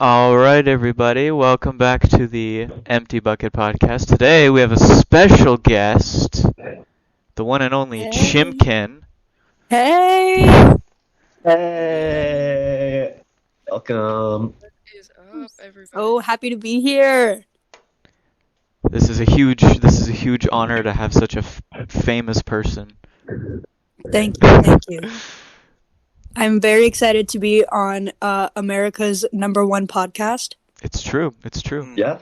All right, everybody, welcome back to the Empty Bucket Podcast. Today we have a special guest, the one and only Hey. Chimkin. Hey! Hey, welcome. What is up, everybody? So happy to be here. This is a huge honor to have such a famous person. Thank you. I'm very excited to be on America's #1 podcast. It's true. Yeah,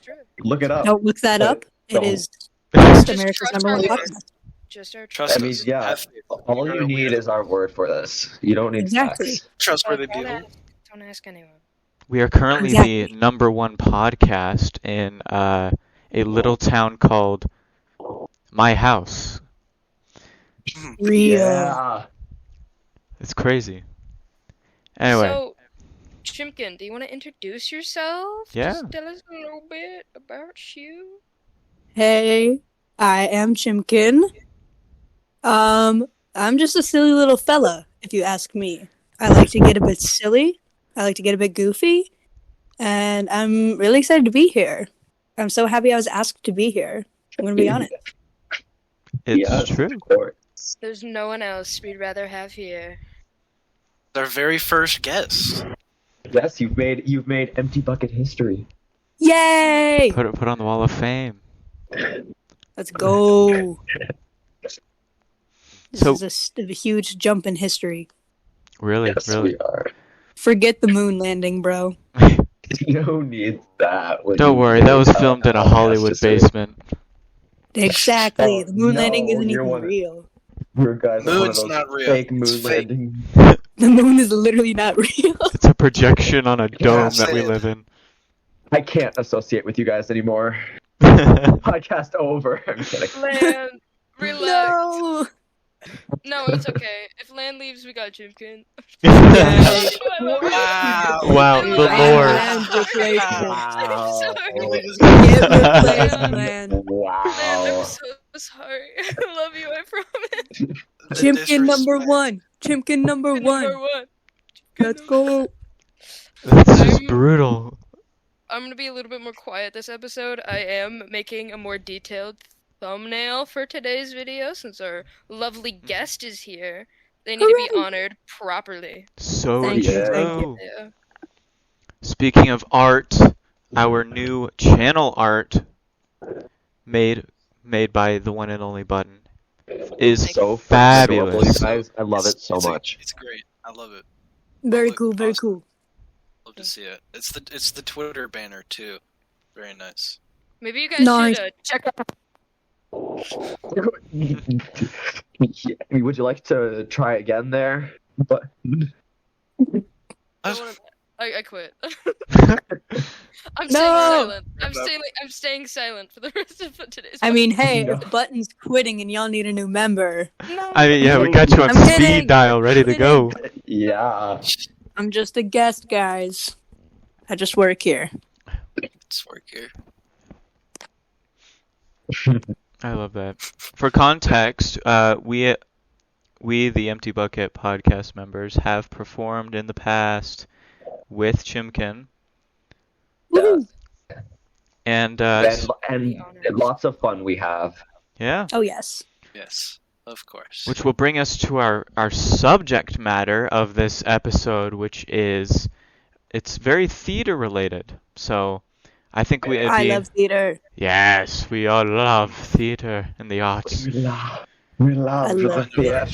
Sure. look it up. Don't look that up. It Don't. is Just America's trust #1 our word. podcast. Just our Trust I mean, us. yeah, Have faith. all you need is our word for this. You don't need Exactly. facts. Trustworthy Don't people. don't ask anyone. We are currently Exactly. the #1 podcast in a little town called My House. Real. Yeah. It's crazy. Anyway, So, Chimkin, do you want to introduce yourself? Yeah. Just tell us a little bit about you. Hey, I am Chimkin. I'm just a silly little fella, if you ask me. I like to get a bit silly. I like to get a bit goofy. And I'm really excited to be here. I'm so happy I was asked to be here. I'm going to be honest. it's Yes, true. of course. There's no one else we'd rather have here. Our very first guest. Yes, you've made empty bucket history. Yay! Put it on the wall of fame. Let's go. This So- is a huge jump in history. Really. We are. Forget the moon landing, bro. No need that. when Don't you worry, that was make filmed in a podcast Hollywood history. basement. Exactly. Oh, The moon landing no, isn't you're even one- real. You guys are one of Moon's those not real. fake moon It's fake. landing. The moon is literally not real. It's a projection on a dome that we say it. live in. I can't associate with you guys anymore. Podcast over. I'm kidding. Land, relax. No! No, it's okay. If Land leaves, we got Chimkin. Yes. Wow, the lore. Land replacement. Wow. Sorry. Get replaced, man. Land, I'm Wow. so sorry. I love you, I promise. Chimkin #1. Chimkin Number #1. one. Let's go. That's just brutal. I'm gonna be a little bit more quiet this episode. I am making a more detailed thumbnail for today's video since our lovely guest is here. They need to be Hooray. honored properly. So Thank you, true. thank you. Yeah. Speaking of art, our new channel art made by the one and only Button is So fabulous. adorable, you guys. I love it so much. It's great. I love it. Very Look, cool, very awesome. cool. Love to see it. It's the Twitter banner too. Very nice. Maybe you guys Nice. should check out. Yeah, would you like to try again there? But I quit. I'm No. staying silent. I'm staying silent for the rest of today's. I mean, hey, No. if Button's quitting and y'all need a new member, no. I mean, yeah, we got you on I'm speed kidding. dial, ready to go. yeah, I'm just a guest, guys. I just work here. Let's work here. I love that. For context, we the Empty Bucket podcast members have performed in the past with Chimkin, Woohoo! and and lots of fun we have. yeah, Oh, yes. Yes, of course. which will bring us to our subject matter of this episode, which is it's very theater related. So I think it'd I be love theater. yes, we all love theater and the arts. We love I the love theater.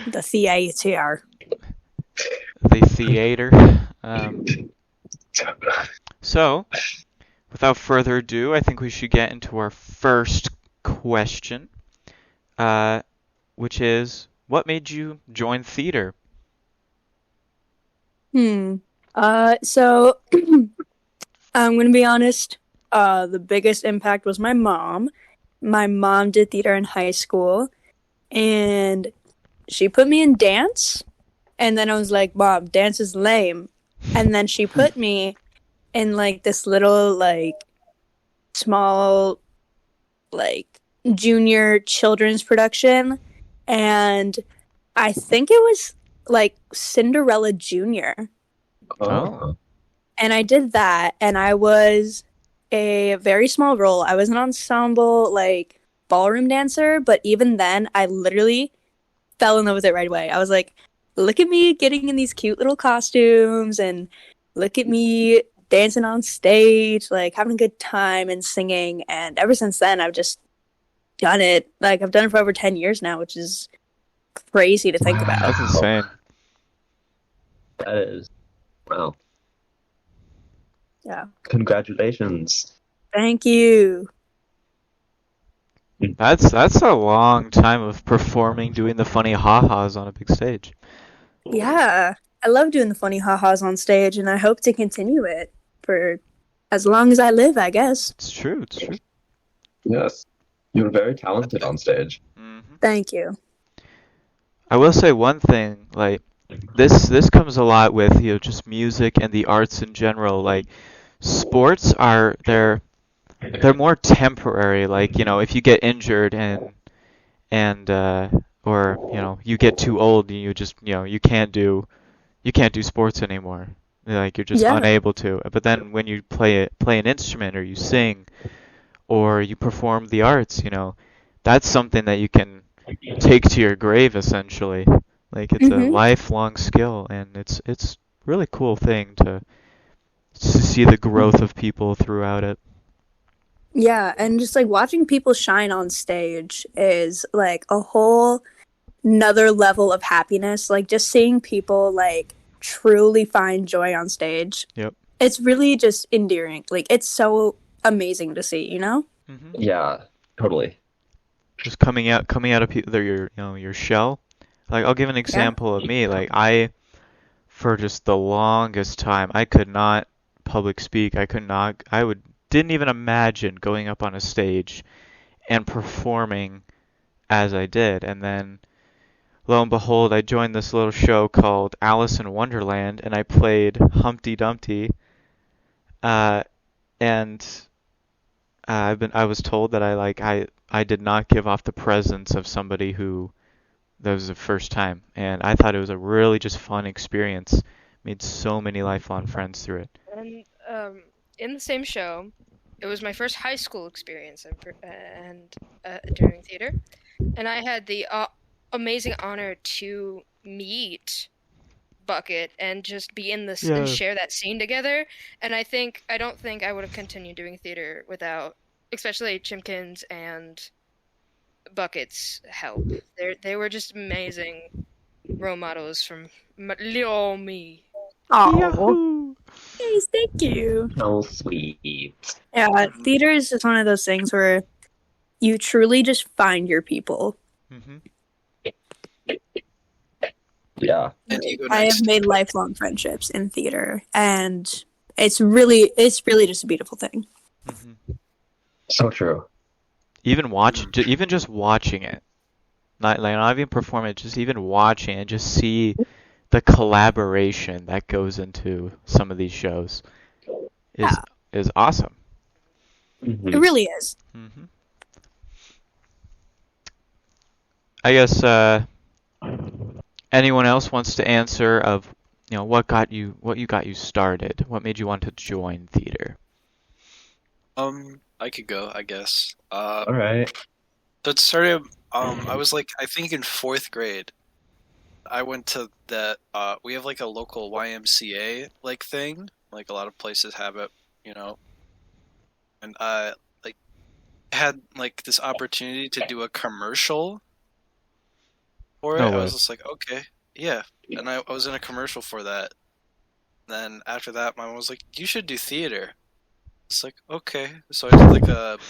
The theater. The theater. So, without further ado, I think we should get into our first question, which is, what made you join theater? So I'm gonna be honest. The biggest impact was my mom. My mom did theater in high school, and she put me in dance. And then I was like, "Mom, dance is lame." And then she put me in like this little small junior children's production, and I think it was like Cinderella Junior. Oh. And I did that, and I was a very small role. I was an ensemble, like, ballroom dancer, but even then, I literally fell in love with it right away. I was like, look at me getting in these cute little costumes, and look at me dancing on stage, like, having a good time and singing. And ever since then, I've just done it. Like, I've done it for over 10 years now, which is crazy to think Wow. about. That's insane. That is. Wow. Yeah. Congratulations. Thank you. That's a long time of performing, doing the funny ha-has on a big stage. Yeah. I love doing the funny ha-has on stage, and I hope to continue it for as long as I live, I guess. It's true. It's true. Yes. You're very talented on stage. Thank you. I will say one thing, like this comes a lot with, just music and the arts in general. Like sports they're more temporary. Like, if you get injured and or you get too old and you just you can't do sports anymore. Like you're just Yeah. unable to. But then when you play an instrument or you sing or you perform the arts, that's something that you can take to your grave essentially. Like it's a Mhm. lifelong skill, and it's really cool thing to see the growth of people throughout it. Yeah, and just like watching people shine on stage is like a whole another level of happiness. Like just seeing people like truly find joy on stage. Yep. It's really just endearing. Like it's so amazing to see, Hmm. Yeah, totally. Just coming out of your shell. Like I'll give an example of me. Like for just the longest time, I could not public speak. Didn't even imagine going up on a stage and performing as I did. And then lo and behold, I joined this little show called Alice in Wonderland, and I played Humpty Dumpty. And I was told that I did not give off the presence of somebody who that was the first time, and I thought it was a really just fun experience. Made so many lifelong friends through it. And in the same show, it was my first high school experience and doing theater, and I had the amazing honor to meet Bucket and just be in this and share that scene together. And I don't think I would have continued doing theater without, especially Chimkin's and Bucket's help. They were just amazing role models from little me. Oh, Yahoo! yes, thank you. Oh, sweet. Yeah, theater is just one of those things where you truly just find your people. Hmm. Yeah. And you go I next. have made lifelong friendships in theater, and it's really just a beautiful thing. Hmm. So true. Even just watching it, not even performing it, just even watching it, just see the collaboration that goes into some of these shows is awesome. Mhm. It really is. Hmm. I guess anyone else wants to answer of what got you started? What made you want to join theater? I could go, I guess. All right. So it started. I was like, I think in fourth grade. I went to that. We have like a local YMCA like thing. Like a lot of places have it, And I like had like this opportunity to do a commercial for it. No I way. was just like, okay, yeah. And I was in a commercial for that. Then after that, my mom was like, you should do theater. It's like, okay. So I did it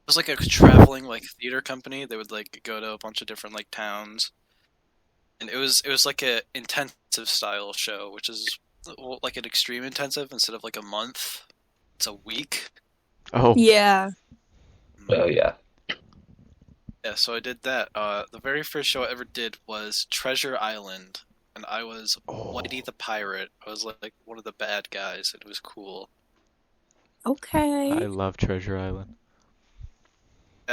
was like a traveling like theater company. They would like go to a bunch of different like towns. And it was like a intensive style show, which is like an extreme intensive instead of like a month. It's a week. Oh. Yeah. Oh, yeah. Yeah, so I did that. The very first show I ever did was Treasure Island, and I was Whitey the Pirate. I was like one of the bad guys. It was cool. Okay. I love Treasure Island.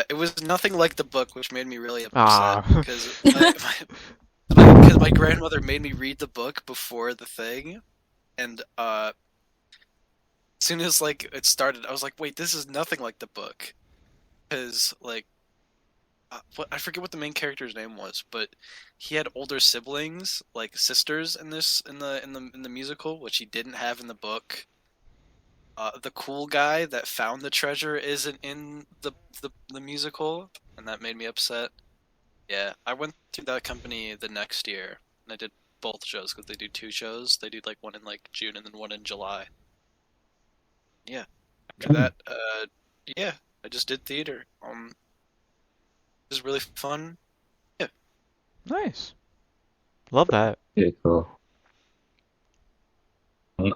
It was nothing like the book, which made me really upset Ah. because my because my grandmother made me read the book before the thing, and as soon as like it started, I was like, wait, this is nothing like the book, because like what I forget what the main character's name was, but he had older siblings, like sisters in the musical, which he didn't have in the book. The cool guy that found the treasure isn't in the musical, and that made me upset. Yeah, I went to that company the next year, and I did both shows because they do 2 shows. They do like one in like June and then one in July. Yeah. After that, yeah, I just did theater. It was really fun. Yeah. Nice. Love that. Pretty cool.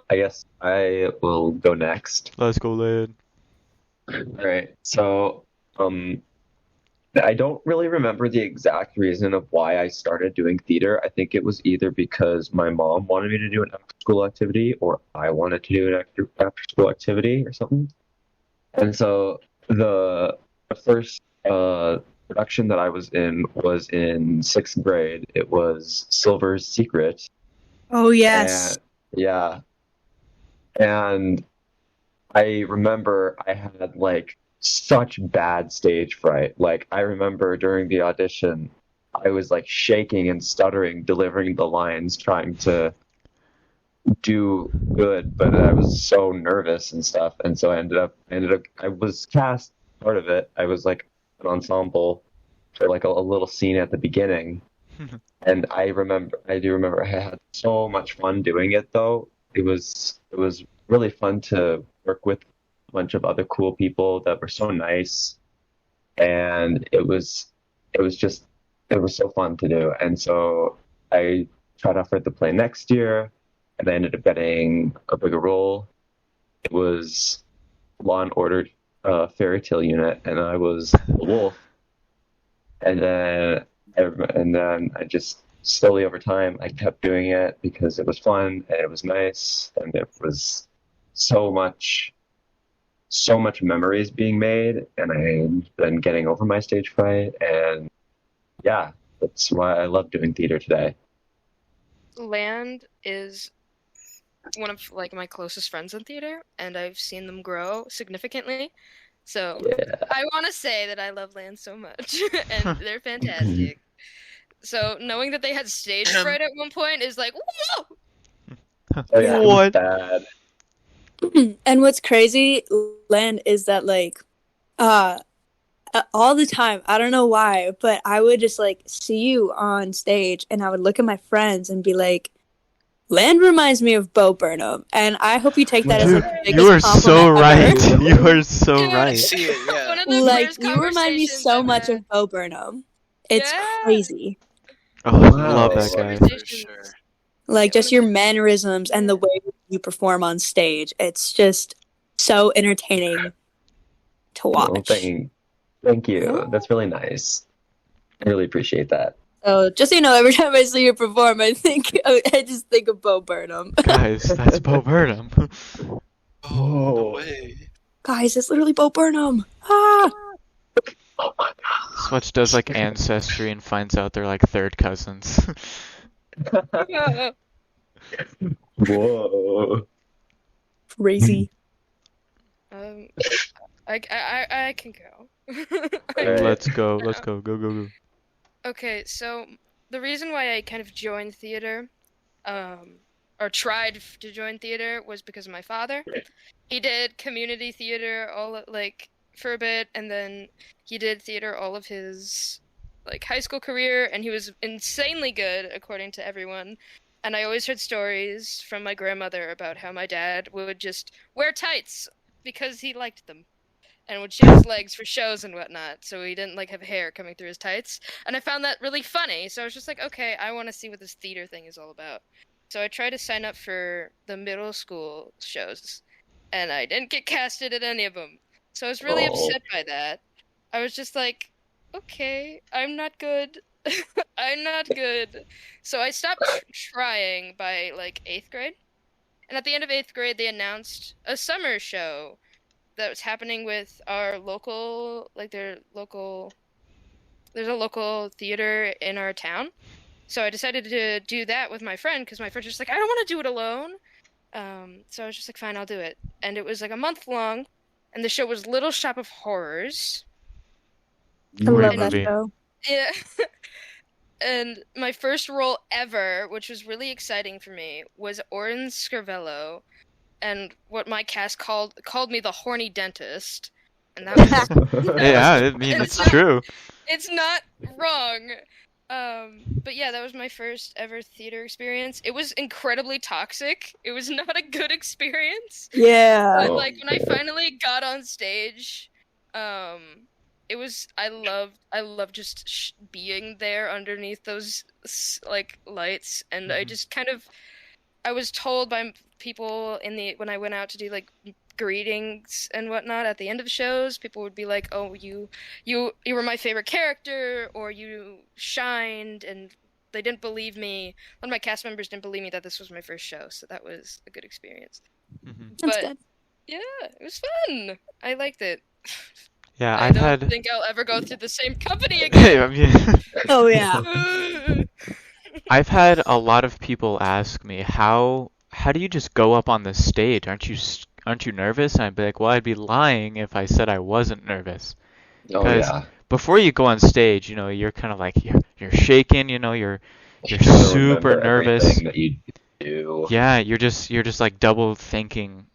I guess I will go next. Let's go, Lid. All right. So, I don't really remember the exact reason of why I started doing theater. I think it was either because my mom wanted me to do an after-school activity or I wanted to do an after-school activity or something. And so the first production that I was in sixth grade. It was Silver's Secret. Oh yes. And yeah, and I remember I had like such bad stage fright. Like I remember during the audition, I was like shaking and stuttering, delivering the lines, trying to do good, but I was so nervous and stuff. And so I was cast part of it. I was like an ensemble for like a little scene at the beginning. And I do remember I had so much fun doing it though. It was really fun to work with a bunch of other cool people that were so nice, and it was so fun to do. And so I tried out for the play next year, and I ended up getting a bigger role. It was Law and Order Fairy Tale Unit, and I was the wolf. And then I just slowly over time I kept doing it because it was fun and it was nice and it was so much memories being made, and I've been getting over my stage fright, and yeah, that's why I love doing theater today. Land is one of like my closest friends in theater, and I've seen them grow significantly. So Yeah. I want to say that I love Land so much, and they're fantastic. So knowing that they had stage fright at one point is like, whoa! Oh yeah, it was What? bad. And what's crazy, Land, is that like all the time, I don't know why, but I would just like see you on stage and I would look at my friends and be like, Land reminds me of Bo Burnham, and I hope you take that as like Dude, the you are biggest so compliment ever. right. You are so Dude, right. See it, yeah. One of the Like first you remind me conversations so I've much had. of Bo Burnham. It's Yeah. crazy. Oh, Wow. love that guy. For sure. Like Yeah, just one your of the- mannerisms and the way you perform on stage. It's just so entertaining to Oh, watch. thank you. That's really nice. I really appreciate that. So just so you know, every time I see you perform, I just think of Bo Burnham. Guys, that's Bo Burnham. Oh, no Oh. way. Guys, it's literally Bo Burnham. Ah! Oh my god. Swatch does like ancestry and finds out they're like third cousins. Yeah. Whoa. Crazy. I can go. Alright. Let's go. Go, go, go. Okay, so the reason why I kind of joined theater, or tried to join theater, was because of my father. He did community theater like for a bit, and then he did theater all of his like high school career, and he was insanely good according to everyone. And I always heard stories from my grandmother about how my dad would just wear tights because he liked them, and would shave his legs for shows and whatnot, so he didn't like have hair coming through his tights. And I found that really funny, so I was just like, okay, I want to see what this theater thing is all about. So I tried to sign up for the middle school shows, and I didn't get casted at any of them. So I was really upset by that. I was just like, okay, I'm not good. I'm not good. So I stopped trying by like 8th grade. And at the end of 8th grade, they announced a summer show that was happening with our local, like there's a local theater in our town. So I decided to do that with my friend because my friend was just like, I don't want to do it alone. So I was just like, fine, I'll do it. And it was like a month long, and the show was Little Shop of Horrors. I Great love that movie. show. Yeah. And my first role ever, which was really exciting for me, was Orin Scrivello, and what my cast called me the horny dentist, and that was Yeah, I mean, it's true. it's not wrong. But yeah, that was my first ever theater experience. It was incredibly toxic. It was not a good experience. Yeah. But like when I finally got on stage, it was I loved just being there underneath those like lights, and I Mhm. just kind of I was told by people when I went out to do like greetings and whatnot at the end of shows, people would be like, "Oh, you were my favorite character," or "You shined," and they didn't believe me. One of my cast members didn't believe me that this was my first show, so that was a good experience. Mhm. That's But good. yeah, it was fun. I liked it. Yeah, I I've don't had. think I'll ever go through the same company again. I mean, Oh yeah. I've had a lot of people ask me how do you just go up on the stage? Aren't you nervous? And I'd be like, well, I'd be lying if I said I wasn't nervous. Oh Because yeah. before you go on stage, you're kind of like you're shaking, you're You try to super remember nervous. everything that you do. Yeah, you're just like double thinking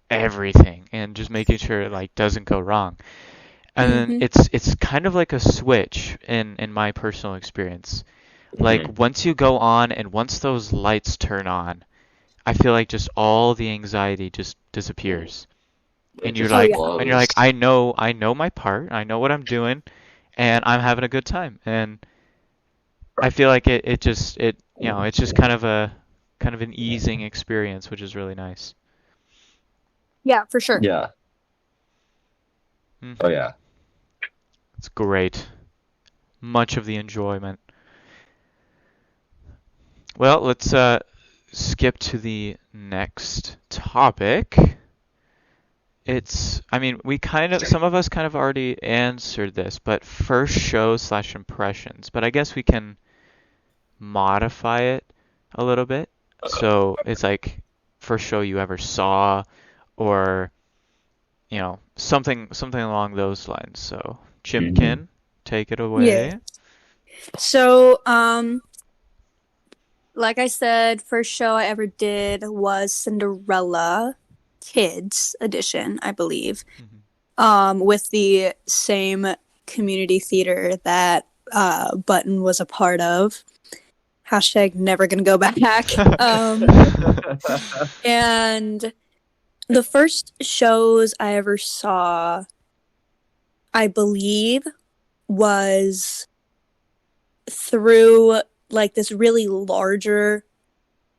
everything and just making sure it like doesn't go wrong. And then Mhm. it's kind of like a switch in my personal experience. Like Mhm. once you go on and once those lights turn on, I feel like just all the anxiety just disappears. It And you're just Oh like yeah. and you're flows. like I know my part. I know what I'm doing and I'm having a good time. And I feel like it's just kind of an easing experience, which is really nice. Yeah, for sure. Yeah. Oh Hmm. yeah. It's great. Much of the enjoyment. Well, let's skip to the next topic. I mean, some of us kind of already answered this, but first show slash impressions. But I guess we can modify it a little bit. So it's like first show you ever saw, or something along those lines. So Mhm. Chimkin, take it Yeah. away. So, like I said, first show I ever did was Cinderella Kids Edition, I believe. With the same community theater that Button was a part of. Hashtag never gonna go back. And the first shows I ever saw, I believe, was through like this really larger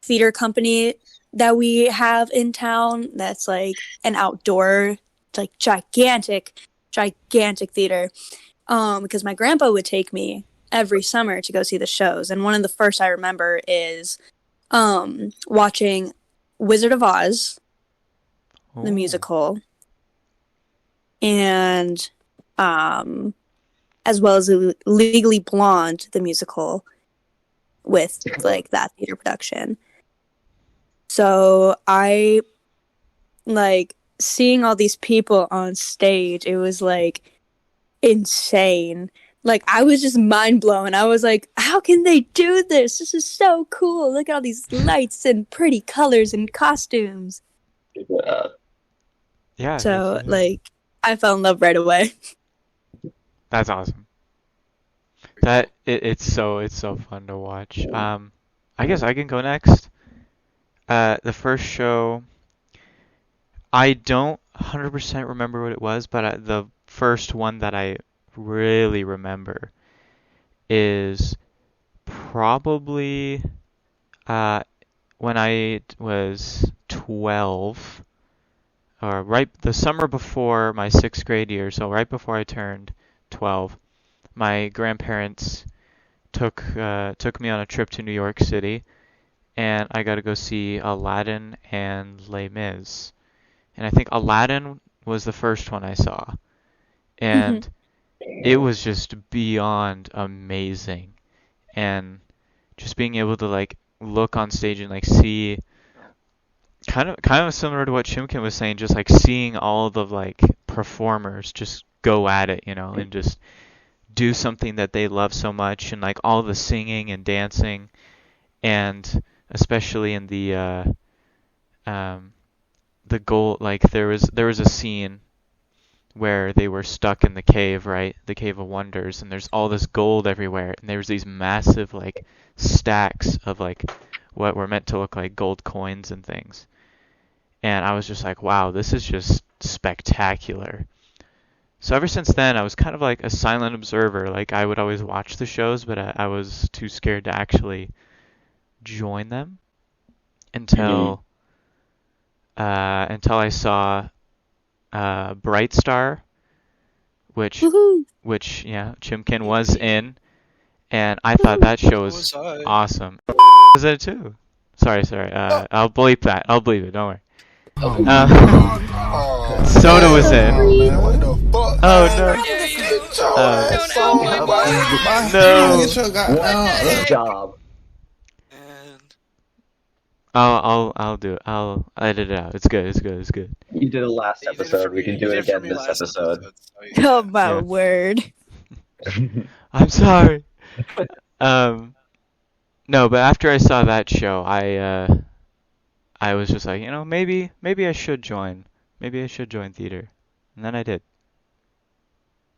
theater company that we have in town that's like an outdoor, like gigantic theater. Because my grandpa would take me every summer to go see the shows, and one of the first I remember is watching Wizard of Oz, the Oh. musical, and as well as Legally Blonde, the musical, with like that theater production. So I like seeing all these people on stage. It was like insane. Like I was just mind blown. I was like, how can they do this? This is so cool. Look at all these lights and pretty colors and costumes. Yeah. Yeah, So like I fell in love right away. that's awesome. It's so fun to watch. I guess I can go next. The first show, I don't 100% remember what it was, but the first one that I really remember is probably uh, when I was 12, or right the summer before my sixth grade year, so right before I turned 12. My grandparents took me on a trip to New York City, and I got to go see Aladdin and Les Mis. And I think Aladdin was the first one I saw, and it was just beyond amazing. And just being able to like look on stage and like see kind of similar to what Chimkin was saying, just like seeing all the like performers just go at it, and just do something that they love so much, and like all the singing and dancing, and especially in the goal, like there was a scene where they were stuck in the cave, right? The Cave of Wonders, and there's all this gold everywhere, and there's these massive like stacks of like what were meant to look like gold coins and things. And I was just like, wow, this is just spectacular. So ever since then, I was kind of like a silent observer. Like I would always watch the shows, but I was too scared to actually join them until until I saw Bright Star, which Woohoo! yeah, Chimkin was in, and I thought that show was So was I. awesome. Was it too? Sorry. I'll bleep that. I'll bleep it. Don't worry. Soda was in. Oh no. What a job. And I'll do it. I'll edit it out. It's good. It's good. You did it last you did it episode. for We me- can you do did it for again me this last episode. so Oh my Yeah. word. I'm sorry. No, but after I saw that show, I was just like, maybe I should join. Maybe I should join theater. And then I did.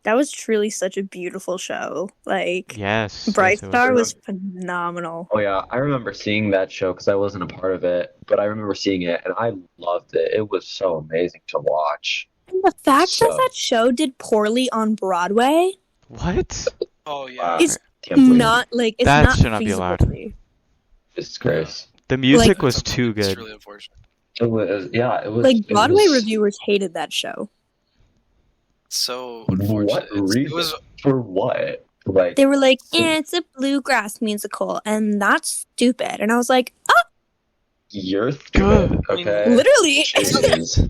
That was truly such a beautiful show. Like, Yes. Bright Yes, it Star was. was phenomenal. Oh yeah, I remember seeing that show because I wasn't a part of it, but I remember seeing it and I loved it. It was so amazing to watch. And the fact So- that show did poorly on Broadway, What? Oh yeah. Wow. It's Can't believe not like it's That not should not be feasible allowed. to me. it's gross. The music Like- was too It's good. really unfortunate. It was it was Like it Broadway was- reviewers hated that show. So What unfortunate. reason? It was For what? Like They were like, it's a bluegrass musical, and that's stupid. And I was like, oh, you're stupid, I mean, okay? literally, Jeez.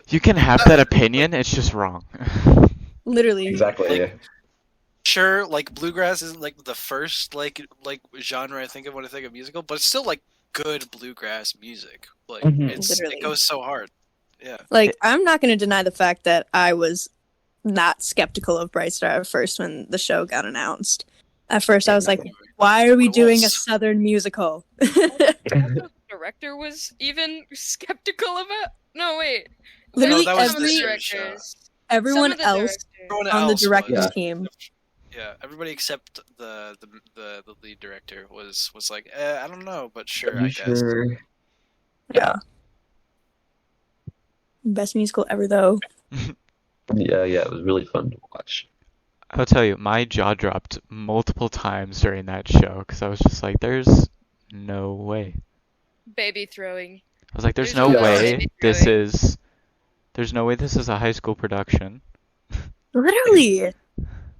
You can have that opinion, it's just wrong. literally. Exactly. Like- sure, like bluegrass isn't like the first like genre I think of when I think of musical, but it's still like good bluegrass music. Like Mhm. Literally. it goes so hard. Yeah. Like, I'm not going to deny the fact that I was not skeptical of Bright Star at first when the show got announced. At first, I was like, why are we It doing a was. Southern musical? The director was even skeptical about. No, wait. Literally that was some of the this every, year's show. directors. everyone Some of the else directors. Everyone on the else directing was- team. Yeah, everybody except the lead director was like, I don't know, but sure, I You guess. sure? Yeah. Best musical ever, though. Yeah, it was really fun to watch. I'll tell you, my jaw dropped multiple times during that show because I was just like, there's no way. Baby throwing. I was like, there's There's no no way way. there's no way this is a high school production. Literally.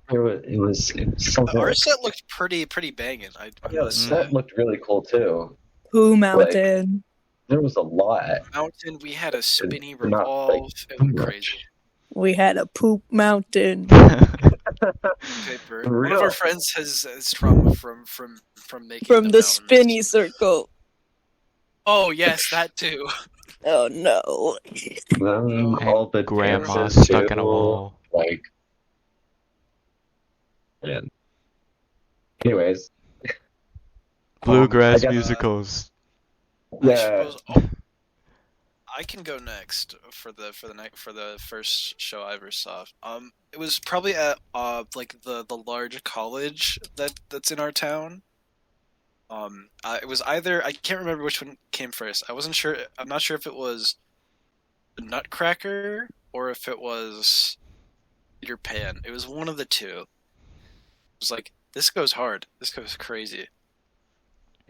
It was so The good. art set looked pretty banging. I Yeah, the must say. set looked really cool too. Pooh Mountain. There was a lot. Mountain, we had a spinny Not, like, revolve. It too was much. crazy. We had a poop mountain. Paper. For One of real. our friends has trauma from making From the mountains. spinny circle. Oh yes, that too. Oh no. Then all the Grandma dances, stuck in a too, wall. Like, man. Anyways, Bluegrass I guess- musicals. I Yeah. suppose. I can go next for the first show I ever saw. It was probably at like the large college that's in our town. It was either I can't remember which one came first. I wasn't sure. I'm not sure if it was the Nutcracker or if it was Peter Pan. It was one of the two. It was like this goes hard. This goes crazy.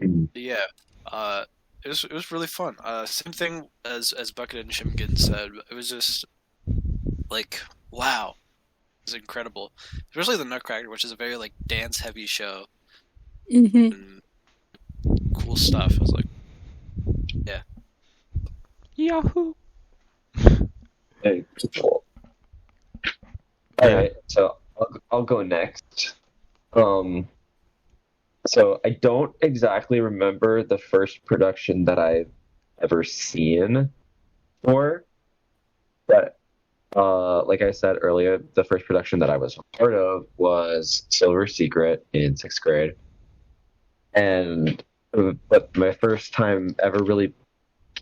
Mhm. Yeah. It was really fun. Same thing as Bucket and Chimkin said. It was just like wow, it was incredible. Especially the Nutcracker, which is a very like dance heavy show Mm-hmm. and cool stuff. I was like, Yahoo! Hey, cool. Yeah. Alright, so I'll go next. So I don't exactly remember the first production that I've ever seen for, but like I said earlier, the first production that I was a part of was Silver Secret in sixth grade, and but my first time ever really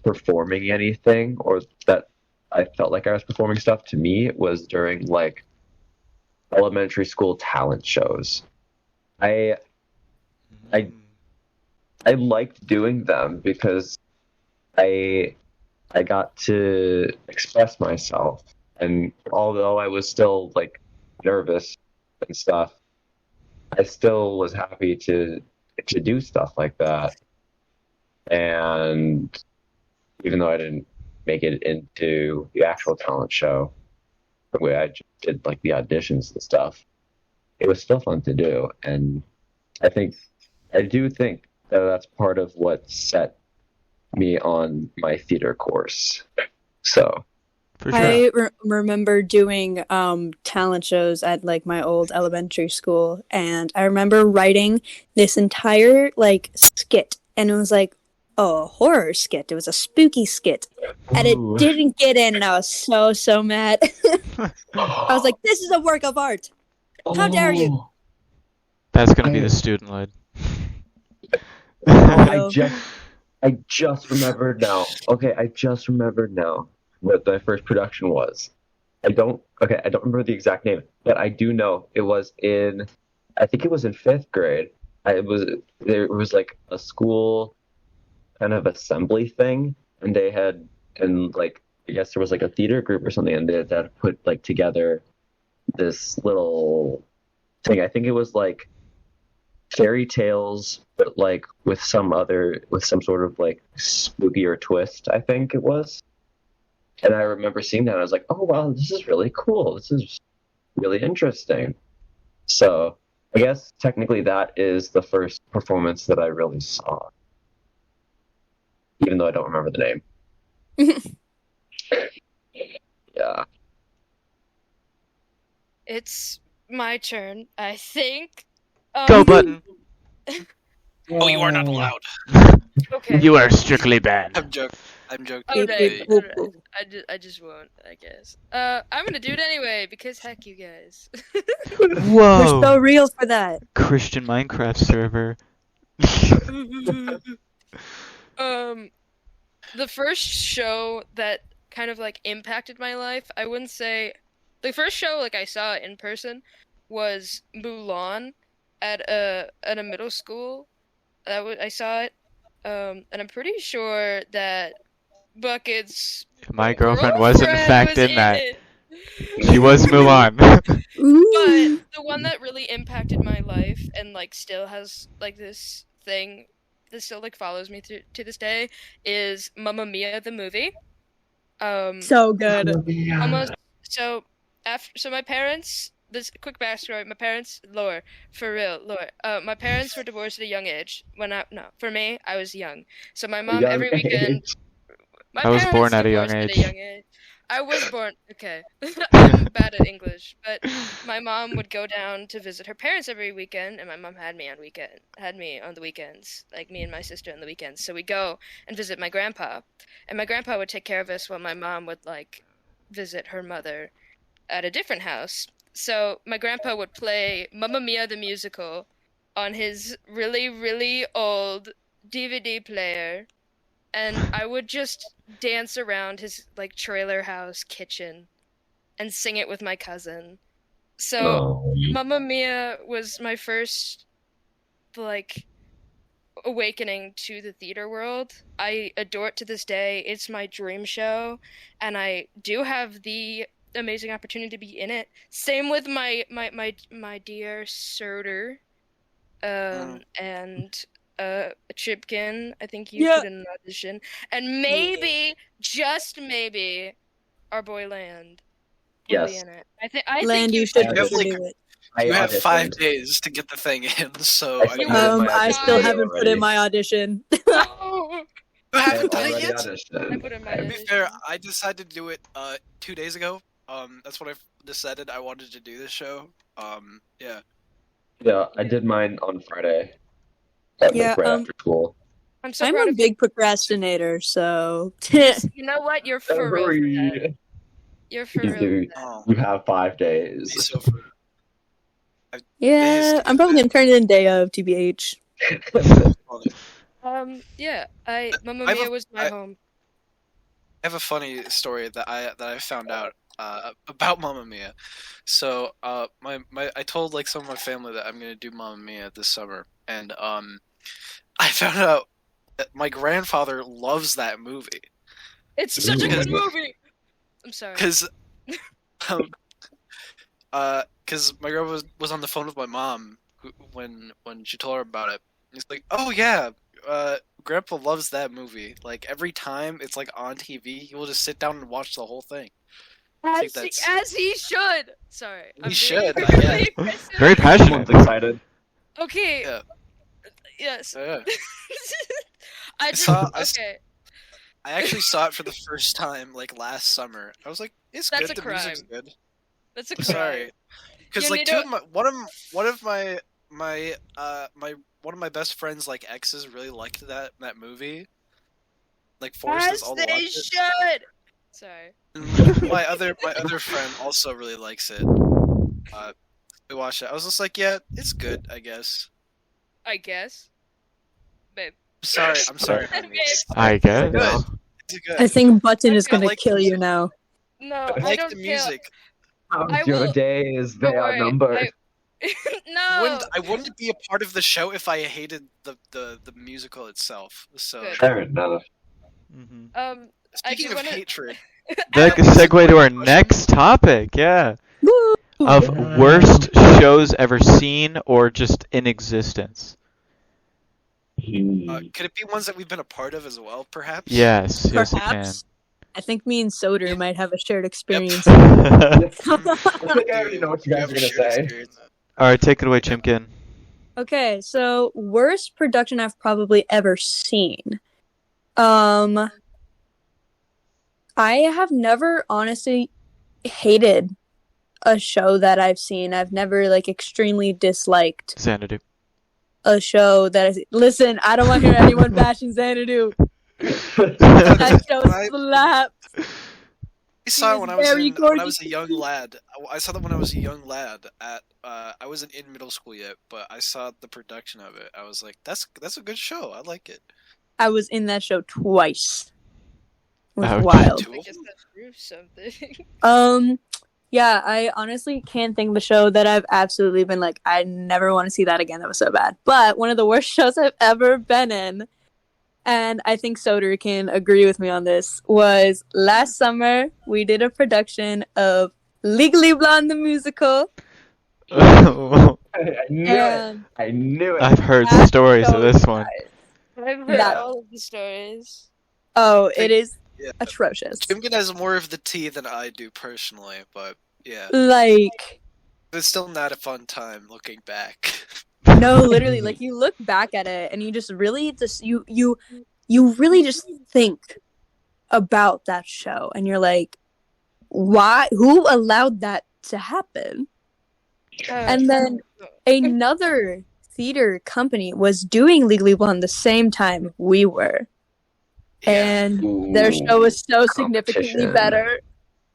performing anything, or that I felt like I was performing stuff, to me was during like elementary school talent shows. I I I liked doing them because I I got to express myself, and although I was still like nervous and stuff, I still was happy to do stuff like that. And even though I didn't make it into the actual talent show, the way I just did like the auditions and stuff, it was still fun to do. And I think I do think that that's part of what set me on my theater course. So For sure. I remember doing talent shows at like my old elementary school, and I remember writing this entire like skit, and it was like a horror skit. It was a spooky skit, and it Ooh. didn't get in, and I was so mad. I was like, "This is a work of art. How dare you?" Oh, That's gonna be the student led. I just remembered now. Okay, I just remembered now what the first production was. I don't remember the exact name, but I do know it was in, I think it was in fifth grade. There was like a school kind of assembly thing, and they had, and like I guess there was like a theater group or something, and they had put like together this little thing. I think it was like fairy tales, but like with some sort of like spookier twist, I think it was. And I remember seeing that, and I was like, oh wow, this is really cool. This is really interesting. So I guess technically that is the first performance that I really saw, even though I don't remember the name. Yeah. It's my turn, I think. Go button. Oh, you are not allowed. Okay. You are strictly banned. I'm joking. I'm joking. Alright, Boop, alright. I just won't, I guess. I'm gonna do it anyway because heck you guys. We're Whoa. so real for that. Christian Minecraft server. The first show that kind of like impacted my life, I wouldn't say the first show like I saw in person was Mulan at a middle school. I saw it, and I'm pretty sure that Bucket's My girlfriend was in fact was in that. it. She was Mulan. Ooh. But the one that really impacted my life and like still has like this thing that still like follows me to this day is Mamma Mia the movie. So good. Almost so my parents, this quick backstory, my parents lore for real lore. My parents were divorced at a young age. For me I was young. So my mom every weekend. My I was parents born at a young divorced age. At a young age. I was born. Okay, I'm bad at English, but my mom would go down to visit her parents every weekend, and my mom had me on the weekends, like me and my sister on the weekends. So we'd go and visit my grandpa, and my grandpa would take care of us while my mom would like visit her mother at a different house. So my grandpa would play Mamma Mia the musical on his really, really old DVD player, and I would just dance around his like trailer house kitchen and sing it with my cousin. So Mamma Mia was my first like awakening to the theater world. I adore it to this day. It's my dream show, and I do have the amazing opportunity to be in it. Same with my dear Surtur, and Chimkin. I think you put in an audition, and maybe just maybe our boy Land will be in it. I Land, think you should have, like, do it. You have 5 days to get the thing in, so I still haven't put in my audition. No! You haven't done it yet? I put in my To be audition. fair, I decided to do it 2 days ago. That's when I decided I wanted to do this show. Yeah. Yeah, I did mine on Friday. Yeah, right after school. I'm so I'm proud a of you. big procrastinator, so You know what? You're for real for that. Hurry. You're for You real. do. Oh, You have 5 be days. so for yeah, I'm probably gonna turn it in day of, TBH. funny. Yeah. Mamma I have Mia a- was my home. I have a funny story that I found out about Mamma Mia. So I told like some of my family that I'm gonna do Mamma Mia this summer, and I found out that my grandfather loves that movie It's such a good Ooh. movie. I'm sorry. because um because my grandma was on the phone with my mom when she told her about it. He's like, oh yeah, Grandpa loves that movie. Like every time it's like on TV, he will just sit down and watch the whole thing. I think that's As he should. Sorry. He I'm should, being I guess. really aggressive. Very passionate. Someone's excited. Okay. Yeah. Yes. Yeah. I just saw- I- okay. I actually saw it for the first time like last summer. I was like, it's That's good. a The music's crime. good. That's a I'm crime. sorry, because You like need two to- of my one of my best friends like exes really liked that movie. Like forced us As all to they watch it. should. Sorry. And my other friend also really likes it. We watched it. I was just like, yeah, it's good, I guess. I guess. Babe. I'm sorry, honey. Babe. I guess. Good. It's good. I think Button is I gonna like kill the you music. now. No, I I like don't the care. music. How's I your will- days? They Don't are worry, numbered. No. I wouldn't be a part of the show if I hated the musical itself. So Good. Fair enough. Mhm. speaking do of wanna- hatred, That could segue to our next topic. Yeah, Woo! of Yeah. worst shows ever seen or just in existence. could it be ones that we've been a part of as well, perhaps? Yes, yes, it can. Perhaps. I think me and Soder Yeah. might have a shared experience. I think I already know what you We guys have are a gonna shared say. experience. All right, take it away, Chimkin. Okay, so worst production I've probably ever seen. I have never honestly hated a show that I've seen. I've never like extremely disliked Xanadu. a show that listen, I don't want to hear anyone bashing Xanadu. That show When I- slaps. I saw it is when I was very when I was a gorgeous. young lad. I saw that when I was a young lad. I wasn't in middle school yet, but I saw the production of it. I was like, that's a good show. I like it. I was in that show twice. It was Ouch. wild. Two I of guess them? that proves something. Yeah, I honestly can't think of a show that I've absolutely been like, I never want to see that again. That was so bad. But one of the worst shows I've ever been in, and I think Soder can agree with me on this, was last summer we did a production of Legally Blonde the musical. I knew it. And I knew it. I've heard that stories of show, this one. I've heard That- all of the stories. oh, it is Yeah. atrocious. Chimkin has more of the tea than I do personally, but yeah, Like, it's still not a fun time looking back. no, literally, like you look back at it and you just really just you really just think about that show and you're like, why? Who allowed that to happen? And then another theater company was doing Legally Blonde the same time we were, and their show was so significantly Competition. better.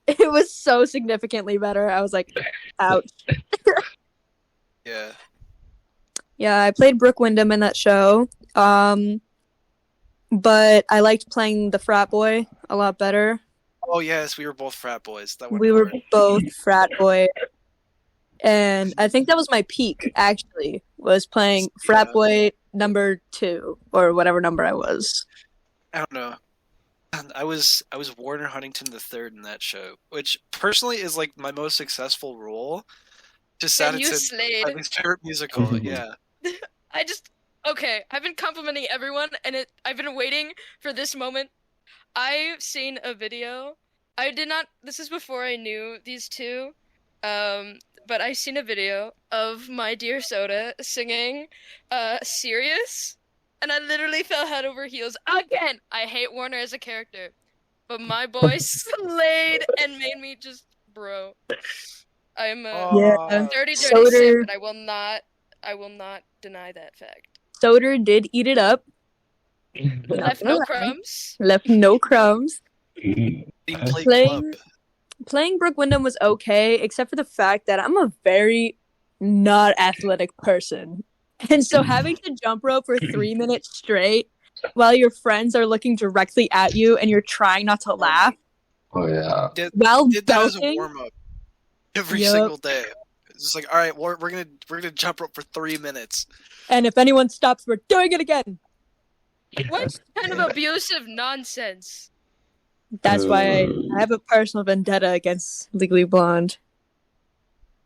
It was so significantly better. I was like, ouch. Yeah. Yeah, I played Brooke Wyndham in that show. But I liked playing the frat boy a lot better. Oh yes, we were both frat boys. That We were hard. both frat boy. And I think that was my peak, actually, was playing frat Yeah. boy number 2, or whatever number I was. I don't know. I was Warner Huntington III in that show, which personally is like my most successful role. Just that And you it's slayed. my least favorite musical. Yeah. Okay, I've been complimenting everyone, and I've been waiting for this moment. I've seen a video. This is before I knew these two, but I've seen a video of my dear Soda singing, Serious, and I literally fell head over heels again. I hate Warner as a character, but my boy slayed and made me just, bro. I'm Yeah. Aw. dirty Soda- simp, but I will not deny that fact. Soder did eat it up. Left no crumbs. Left no crumbs. Team play Playing- club. Playing Brook Wyndham was okay, except for the fact that I'm a very not athletic person. And so having to jump rope for 3 minutes straight while your friends are looking directly at you and you're trying not to laugh Oh yeah. while Did that as a belting. warm up every Yup. single day. It's just like, all right, we're gonna jump rope for 3 minutes. And if anyone stops, we're doing it again. What kind of abusive nonsense? That's why I have a personal vendetta against Legally Blonde.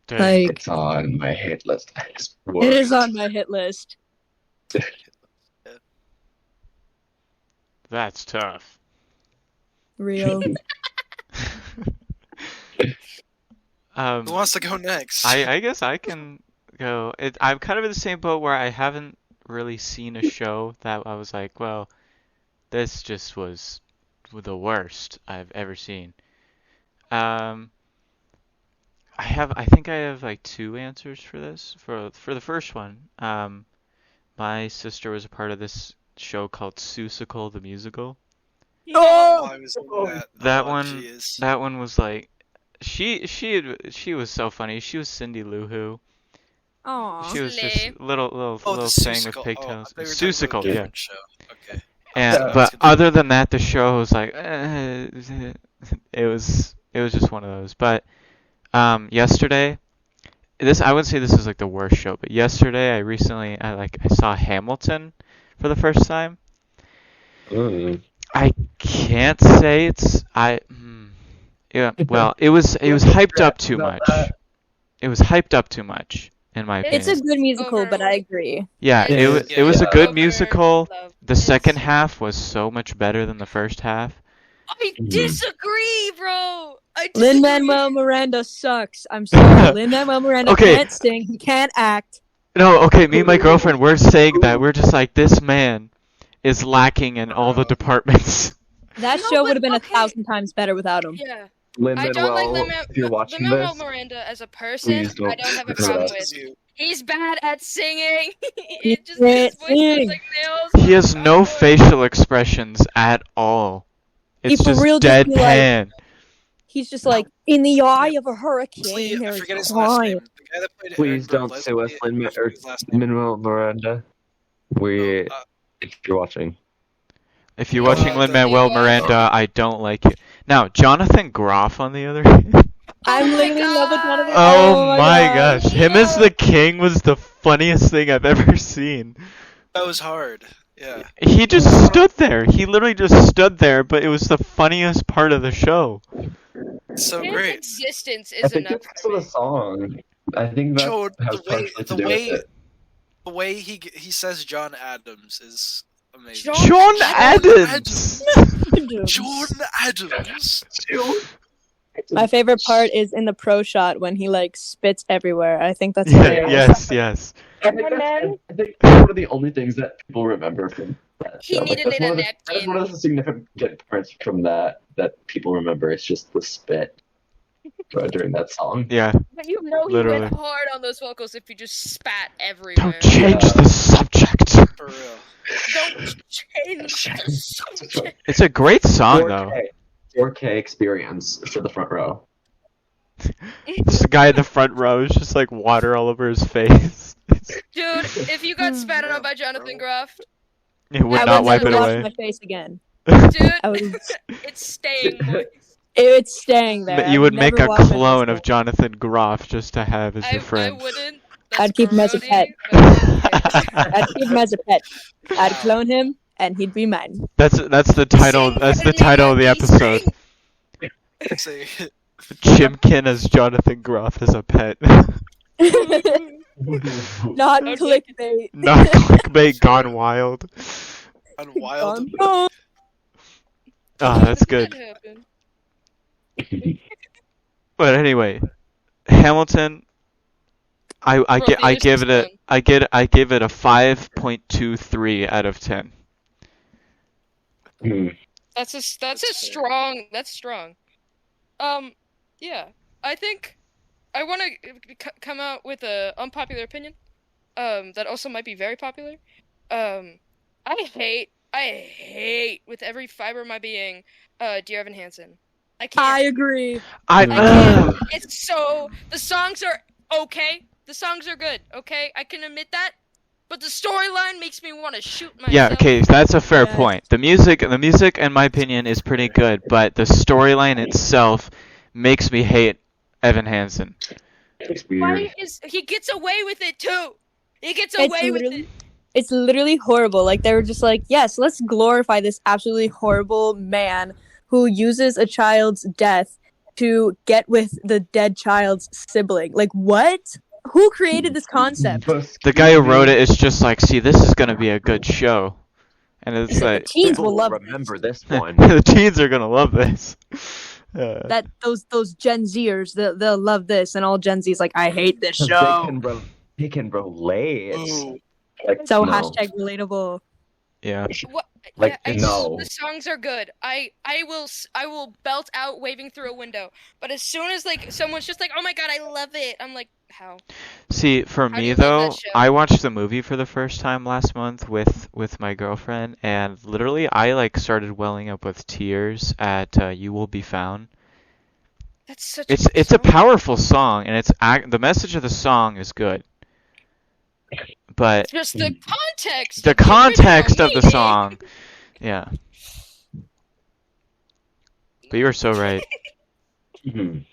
Dang. Like, It's on my hit list. it is on my hit list. That's tough. Real. Who wants to go next? I guess I can go. I'm kind of in the same boat where I haven't really seen a show that I was like, well, this just was the worst I've ever seen. I think I have like two answers for this. For the first one, my sister was a part of this show called Seussical the Musical. Oh, I was in that. That Oh, one, jeez. that one was like, she was so funny. She was Cindy Lou Who. Aww. She was Slay. just little Oh, the thing with Seussical. pigtails. Oh, I thought you were talking about Seussical, a yeah. different show. Okay. And Oh, but that's other than that, the show was like, it was just one of those. But yesterday, I wouldn't say this is like the worst show, but yesterday I saw Hamilton for the first time. I can't say well, it was hyped up too much. It was hyped up too much, in my opinion. It's a good musical, Over- but I agree. Yeah, It is, it was a yeah. good musical. Love. The Yes. second half was so much better than the first half. I disagree, bro. I disagree. Lin-Manuel Miranda sucks. I'm sorry. Lin-Manuel Miranda Okay. can't sing. He can't act. No, okay, me and my girlfriend, we're saying that. We're just like, this man is lacking in all the departments. That No, show but would have been okay. 1,000 times better without him. Yeah. I Lin-Manuel, don't like Lin-Manuel if you're watching Lin-Manuel this, Miranda as a person. please don't I don't have a screw problem it up. with. He's bad at singing. He It just his can't voice sounds sing. like nails. He has no facial expressions at all. It's for just real just be like- deadpan. He's just like, in the eye of a hurricane, Please, I there's forget his last name. quiet. The guy that played Please Eric don't Leslie, sue us, I forget his last name. Lin-Manuel Miranda. If you're watching. If you're watching the- Lin-Manuel Miranda, I don't like you. Now, Johnathan Groff, on the other hand. I'm my literally in love with God. Jonathan. Oh my God. gosh. Him as the king was the funniest thing I've ever seen. That was hard. Yeah. He just stood there. He literally just stood there, but it was the funniest part of the show. It's so His great. existence I is think enough it's for the me. song. I think that Joe, has partially to do with it. the way he says John Adams is amazing. John Adams! John Adams. My favorite part is in the pro shot when he like spits everywhere. I think that's Yeah, hilarious. yes. I think that's one of the only things that people remember from that He show. needed that's it one a of the, that's napkin. one of the significant parts from that people remember. It's just the spit during that song. Yeah. But you know he Literally. went hard on those vocals if he just spat everywhere. Don't change the subject. For real. Don't change the subject. It's a great song, though. 4K experience for the front row. This guy in the front row is just like water all over his face. Dude, if you got spat on by Jonathan Groff, He would I not would wipe never it wash away. my face again. dude, I would, it's staying moist. it's staying there. But you I'd would make never a wash my face clone of again. Jonathan Groff just to have as I your friend. wouldn't. I'd keep him as a grody, pet. but- I'd keep him as a pet. I'd clone him, and he'd be mine. That's the title. Sing That's the better than title of the Lucky episode. Spring. Say, Chimkin as Jonathan Groff as a pet. Not Okay. clickbait. Not clickbait gone wild. on Wild. Oh, Ah, that's good. That happened. But anyway, Hamilton. I Bro, get I Venus give is it a fun. I give it a 5.23 out of 10. That's strong. That's strong. Yeah. I think I want to come out with a unpopular opinion. That also might be very popular. I hate with every fiber of my being, Dear Evan Hansen. I I can't. agree. I can't. Ugh. It's so the songs are okay. The songs are good. Okay, I can admit that. But the storyline makes me want to shoot Yeah, myself. okay, that's a fair Yes. point. The music, in my opinion, is pretty good, but the storyline itself makes me hate Evan Hansen. It's Why weird. is he gets away with it too? He gets It's away with literally, it. it's literally horrible. Like they were just like, yes, let's glorify this absolutely horrible man who uses a child's death to get with the dead child's sibling. Like what? Who created this concept? The guy who wrote it is just like, see, this is gonna be a good show, and it's The like, teens People will will love remember this. this one. the teens are gonna love this. That those Gen Zers, they'll love this, and all Gen Z's like, I hate this 'Cause show. they can relate. Ooh. Like, So no. hashtag relatable. Yeah. What? Like, yeah, no. the songs are good. I will belt out waving through a window. But as soon as like someone's just like, oh my god, I love it. I'm like, how? See, for How do me you love though, that show? I watched the movie for the first time last month with my girlfriend, and literally I like started welling up with tears at "You Will Be Found." That's such. It's a good it's a song. powerful song, and the message of the song is good, but Just the context. the of original context of the meaning. song, yeah. But you were so right. Mhm.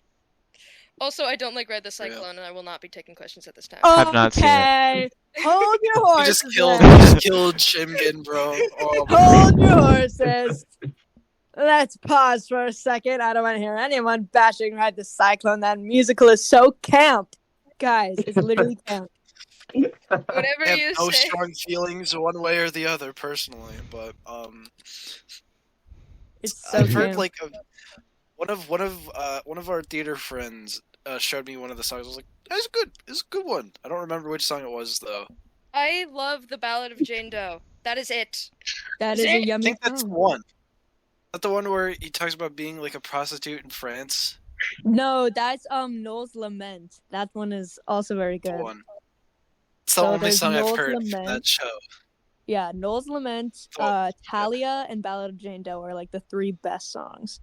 Also, I don't like Red the Cyclone, and I will not be taking questions at this time. I've not seen it. Okay, hold your You horses. just killed Chimkin, bro. Oh, Hold your horses. Let's pause for a second. I don't want to hear anyone bashing Ride the Cyclone. That musical is so camp. Guys, it's literally camp. Whatever I you have no say. strong feelings one way or the other personally, but It's so I've heard camp. like one of our theater friends showed me one of the songs. I was like, "That's good. It's a good one." I don't remember which song it was though. I love the Ballad of Jane Doe. That is it. That is a I yummy think that's the song. one. Not the one where he talks about being like a prostitute in France. No, that's Noel's Lament. That one is also very The good. one. It's the So only there's song I've Noel's heard from Lament. that show. Yeah, Noel's Lament, Oh, Talia, and Ballad of Jane Doe are like the three best songs.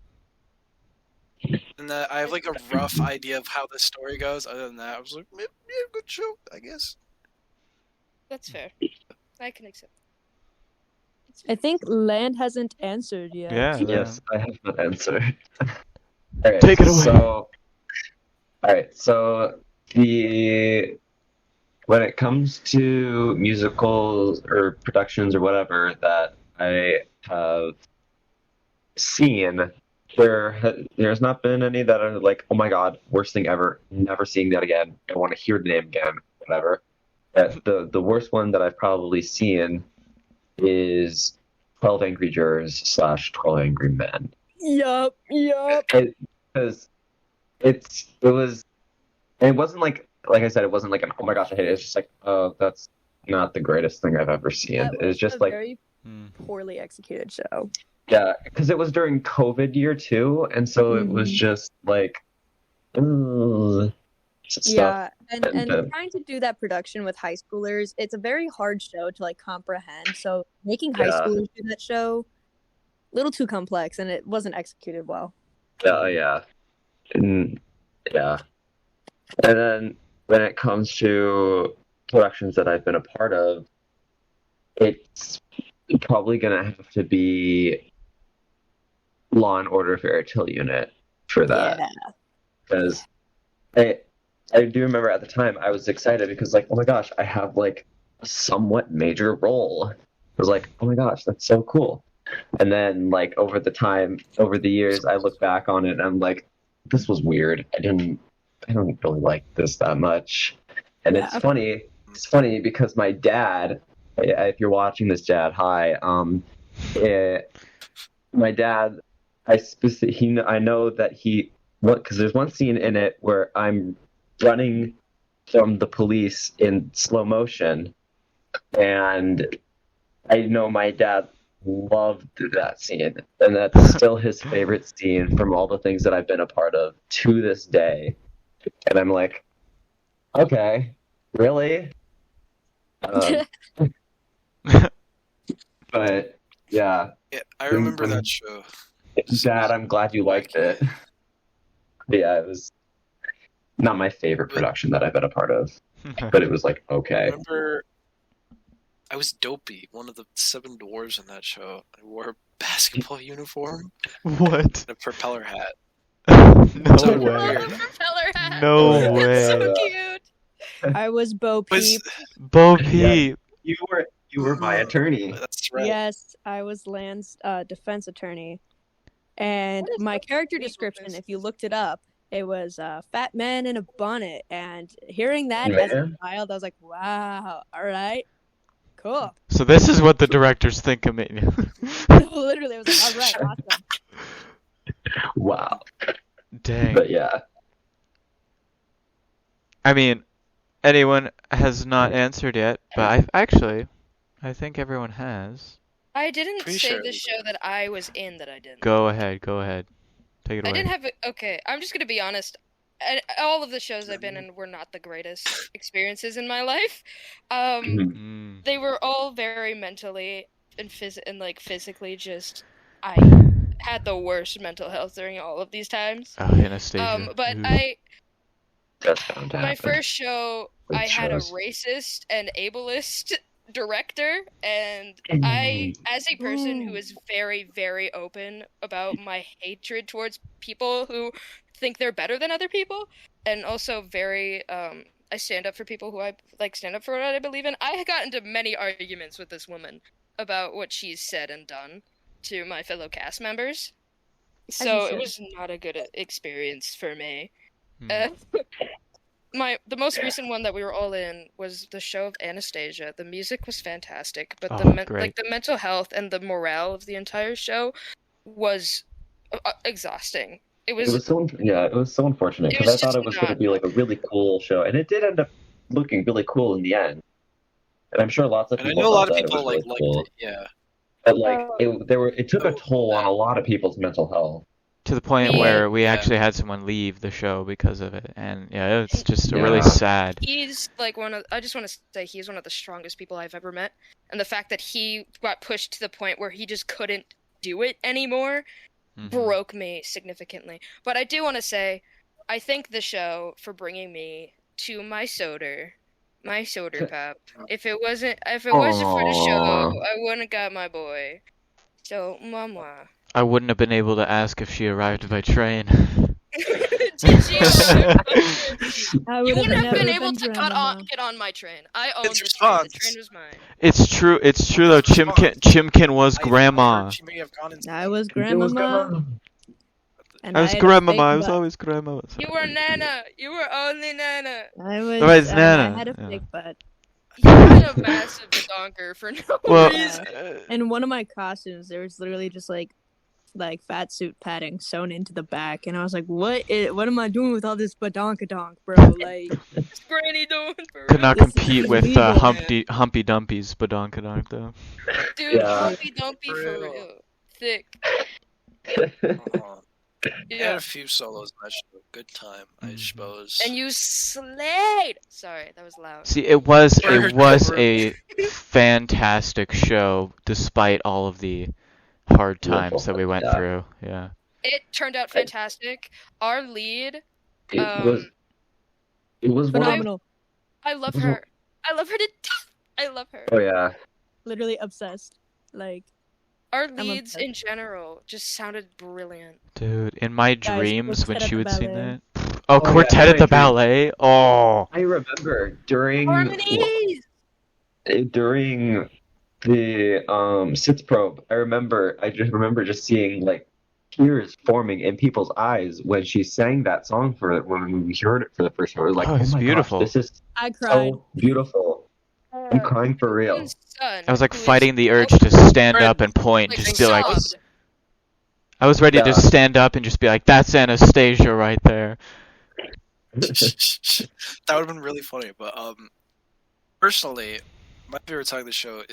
And I have like a rough idea of how the story goes. Other than that, I was like, yeah, good show, I guess. That's fair. I can accept. I think Land hasn't answered yet. Yeah. Yes, I have not answered. Alright, Take it away. So when it comes to musicals or productions or whatever that I have seen, there's not been any that are like, oh my god, worst thing ever, never seeing that again. I want to hear the name again, whatever. The worst one that I've probably seen is 12 Angry Jurors / 12 Angry Men. Yup. Because it wasn't like I said, it wasn't like an oh my gosh I hate it. It's just like, oh, that's not the greatest thing I've ever seen. That It was was just a like, very Hmm. poorly executed show. yeah, because it was during COVID year too, and so it was Mhm. just like, ugh, stuff. Yeah, and And, trying to do that production with high schoolers, it's a very hard show to like comprehend. So making high Yeah. schoolers do that show, a little too complex, and it wasn't executed well. yeah, and yeah, and then when it comes to productions that I've been a part of, it's probably gonna have to be Law and Order Fairy Tale Unit for that. Yeah. Because I do remember at the time I was excited because like, oh my gosh, I have like a somewhat major role. I was like, oh my gosh, that's so cool. And then like over the years, I look back on it and I'm like, this was weird. I don't really like this that much. And Yeah. it's funny because my dad, if you're watching this, Dad, hi. My dad, I know that because there's one scene in it where I'm running from the police in slow motion, and I know my dad loved that scene, and that's still his favorite scene from all the things that I've been a part of to this day. And I'm like, okay, really? But yeah, Yeah, I remember that show. Dad, I'm glad you liked it. Yeah, it was not my favorite production that I've been a part of, but it was like I okay. remember I was Dopey, one of the 7 dwarves in that show. I wore a basketball uniform What? and a propeller hat. No So I love way. the propeller hat. No Yeah. It's so way. cute. I was Bo Was- Peep. Bo Peep. You were my attorney. That's right. Yes, I was Land's defense attorney. And What is my Bo character Peep description, was? if you looked it up, it was a fat man in a bonnet. And hearing that as a Man. child, I was like, wow, all right, cool. So this is what the directors think of me. Literally, I was like, all right, awesome. Wow. Dang. But yeah. I mean, anyone has not answered yet, but I think everyone has. I didn't Pretty say sure. the show that I was in that I didn't. Go ahead. Take it I away. didn't have it. Okay, I'm just gonna be honest. All of the shows I've been in were not the greatest experiences in my life. Mm. They were all very mentally and physically just. I had the worst mental health during all of these times. Oh, Anastasia. But Ooh. That's bound to my happen. first show, With I had a shows. racist and ableist director, and I, as a person who is very, very open about my hatred towards people who think they're better than other people, and also very, I stand up for people who I stand up for what I believe in. I got into many arguments with this woman about what she's said and done to my fellow cast members. So it should. was not a good experience for me. Hmm. The most recent one that we were all in was the show of Anastasia. The music was fantastic, but Oh, the great. the mental health and the morale of the entire show was exhausting. It It was was so unfortunate It because I was thought just it was going to not- be like a really cool show, and it did end up looking really cool in the end. And I'm sure lots of And I people know a lot thought of that it people was really liked cool. it. Yeah. But like it took a toll on a lot of people's mental health. To the point Yeah. where we Yeah. actually had someone leave the show because of it, and yeah, it's just really Yeah. sad. he's like I just want to say he's one of the strongest people I've ever met, and the fact that he got pushed to the point where he just couldn't do it anymore Mhm. broke me significantly. But I do want to say, I thank the show for bringing me to my soda pop. If it wasn't for the show, Aw. I wouldn't have got my boy. So, mama. I wouldn't have been able to ask if she arrived by train. Did she arrive? I You would wouldn't have never been able to grandmama. get on my train. I owned It's the train. The response. train was mine. It's true though. Chimkin was I grandma. heard she may have gone insane. I was It was grandmama. And I was had a grandmama. fake I was butt. always grandma. You were Nana. You were only Nana. I was. Right, it's I Nana. had a Yeah. fake butt. You had a massive donker for no Well, reason. In one of my costumes, there was literally just like fat suit padding sewn into the back, and I was like, "What am I doing with all this badonkadonk, bro?" Like, What's Granny doing for could real? not This is compete with illegal. Humpy Dumpy's badonkadonk though. Dude, Yeah. Humpy Dumpy for Real. real. Thick. Uh-huh. I had Yeah. a few solos in that show. Good time, I suppose. And you slayed. Sorry, that was loud. See, it was Word. a fantastic show despite all of the hard times that we went Yeah. through. Yeah. It turned out fantastic. Our lead, It Um, was one of phenomenal. I love Was her. I love her to death. I love her. oh yeah. Literally obsessed. Like, Our I'm leads obsessed. in general just sounded brilliant. Dude, in my Guys, dreams when Quartet at she the would sing Ballet. that. Oh, yeah, Quartet in at my the dreams. Ballet. Oh. I remember during Harmonies. the Sitz probe, I just remember just seeing like tears forming in people's eyes when she sang that song when we heard it for the first time. It was like, Oh, oh, it's my beautiful. gosh, this is I cried. so beautiful. I'm crying for real. Chimkin's son, I was like who is fighting the urge also to stand Friend. up and point, like just be like, sobbed. I was ready to Yeah. stand up and just be like, that's Anastasia right there. That would have been really funny. But personally, my favorite song of the show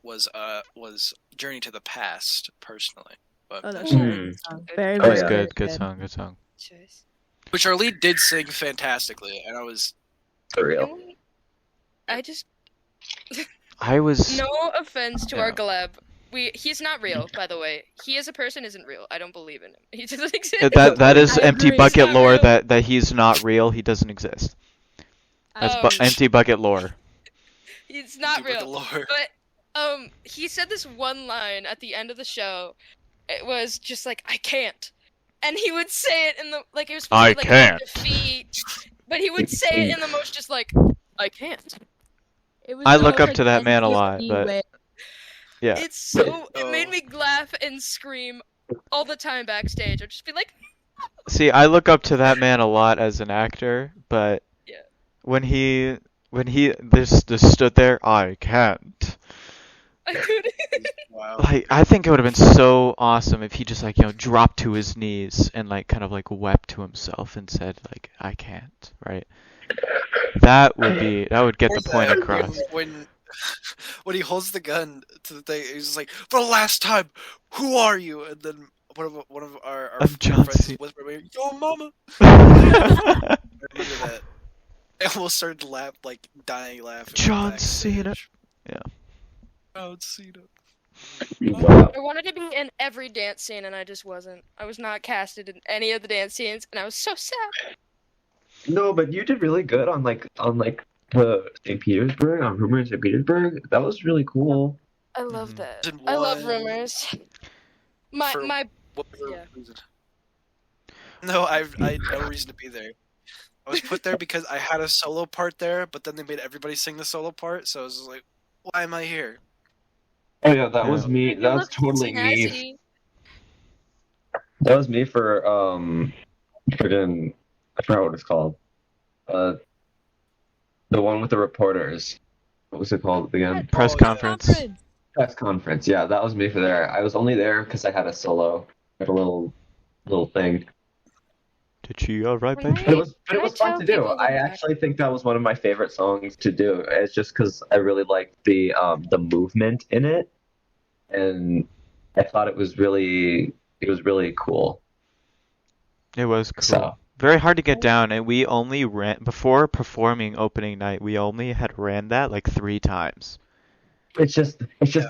was Journey to the Past. Personally, but Oh, that's Ooh. a Hmm. good song. Very, Oh, very yeah. Good song. Choice. which our lead did sing fantastically, and I was For real. I just I was no offense to our Yeah. Gleb, He's not real, by the way. He as a person isn't real. I don't believe in him. He doesn't exist. That is I empty agree. bucket He's not lore real. that he's not real. He doesn't exist. That's empty bucket lore. He's not Deep like real. a lore. But he said this one line at the end of the show. It was just like, I can't. And he would say it in the like it was supposed I to be like can't. about defeat. But he would say it in the most just like, I can't. It was I the look most, up to that man a lot, NCSD but way. yeah. It's so it made me laugh and scream all the time backstage. I'd just be like, See, I look up to that man a lot as an actor, but Yeah. when he just stood there, I can't. I couldn't. Wow. Like, I think it would have been so awesome if he just like, dropped to his knees and like kind of like wept to himself and said like, I can't, right? That would get the point across. When he holds the gun to the thing, he's just like, "For the last time, who are you?" And then one of our I'm John friends Cena. whispered, "Yo, mama." I remember that. I almost started to laugh, like dying laughing. John Cena. backstage. Yeah. John Cena. Wow. I wanted to be in every dance scene and I just wasn't. I was not casted in any of the dance scenes and I was so sad. No, but you did really good on the St. Petersburg, on Rumor in St. Petersburg. That was really cool. I love Mhm. that. Did I love one rumors. for My whatever Yeah. reason. No, I had no reason to be there. I was put there because I had a solo part there, but then they made everybody sing the solo part, so I was just like, why am I here? Oh yeah, that Yeah. was me. You That was look totally me. snazzy. That was me for friggin' I forgot what it's called. The one with the reporters. What was it called again? Press Oh, yeah. conference. Press conference. Yeah, that was me for there. I was only there because I had a solo, had a little thing. Did she right, Can baby? But it Can I was fun tell to do. people the I back- actually think that was one of my favorite songs to do. It's just because I really liked the movement in it, and I thought it was really cool. It was cool. So Very hard to get down, and we only ran before performing opening night. We only had ran that like 3 times. it's just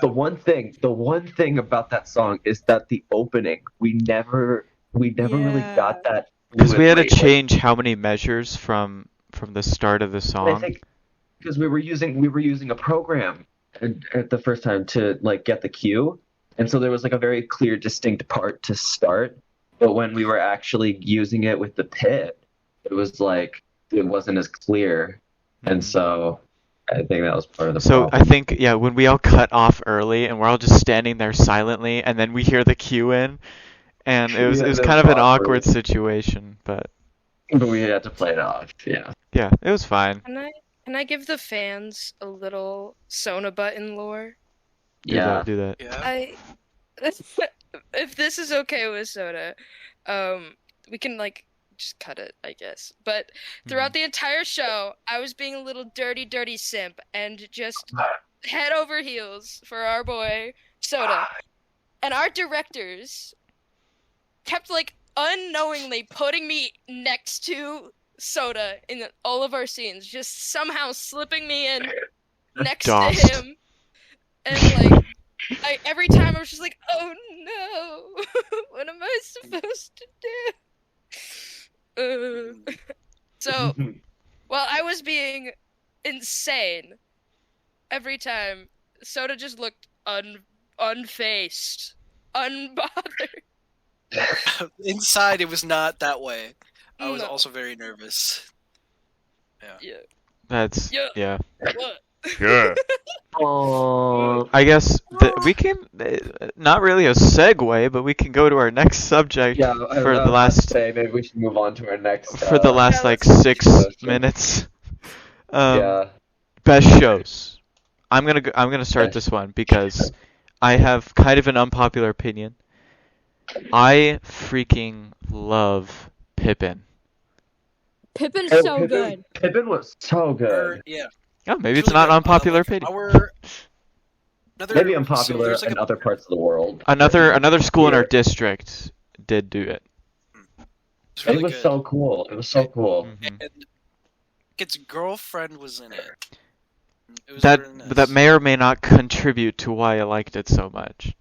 the one thing about that song is that the opening we never really got that Because we had to fluid rate. change how many measures from the start of the I song. think because we were using a program at the first time to like get the cue, and so there was like a very clear, distinct part to start. But when we were actually using it with the pit, it was like it wasn't as clear, and Mhm. so I think that was part of the So I problem. think, yeah, when we all cut off early and we're all just standing there silently, and then we hear the cue in, and it was Yeah, that kind was of an awkward. awkward situation, but But we had to play it off. Yeah. yeah, it was fine. Can I give the fans a little Sona button lore? Yeah. Do that. Yeah. If this is okay with Soda, we can like just cut it, I guess. But throughout the entire show, I was being a little dirty simp and just head over heels for our boy Soda. And our directors kept like unknowingly putting me next to Soda in all of our scenes, just somehow slipping me in next Dossed. to him. And like every time I was just like, oh no, what am I supposed to do? So while I was being insane, every time Soda just looked unfazed, unbothered. Inside, it was not that way. I was No. also very nervous. Yeah. That's Yeah. yeah. What? Yeah. Oh. I guess we can not really a segue, but we can go to our next subject Yeah. for the last maybe we should move on to our next. for the last Yeah, like let's- 6 question. minutes. Yeah. Best shows. I'm gonna start this one because I have kind of an unpopular opinion. I freaking love Pippin. Pippin's Oh, so good. Pippin was so good. Yeah. Oh, maybe it's really not good. unpopular Like, opinion. Maybe so unpopular there's, like, in other parts of the world. Another school in our Here. district did do it. it's really It was good. so cool. It was so cool. Mhm. And its girlfriend was in it. It was That really that nice. may or may not contribute to why I liked it so much.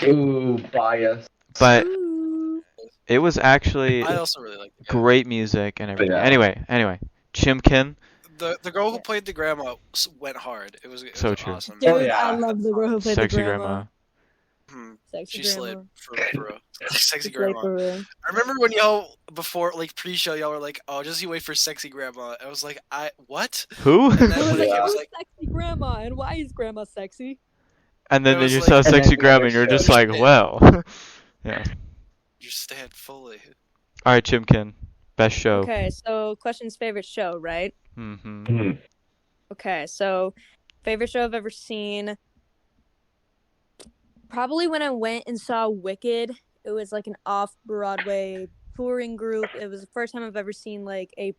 Ooh, bias. But Ooh. it was actually I also really liked the game. great music and everything. Yeah. Anyway, Chimkin, The girl who played the grandma went hard. It was So true. awesome. Dude, Oh, yeah. I love the girl who played sexy the grandma. Sexy She grandma. slid for real. Sexy She played grandma. for real. I remember when y'all before like pre-show y'all were like, "Oh, just you wait for sexy grandma." I was like, "I what?" who? And then when it Yeah. came, I was like, sexy grandma, and why is grandma sexy? And then It was you like- saw And then sexy the grandma other and you're just show. like, well. Yeah. "You stand fully." All right, Chimkin, best show. Okay, so question's favorite show, right? Mm-hmm. Mhm. Okay, so favorite show I've ever seen. Probably when I went and saw Wicked. It was like an off-Broadway touring group. It was the first time I've ever seen like a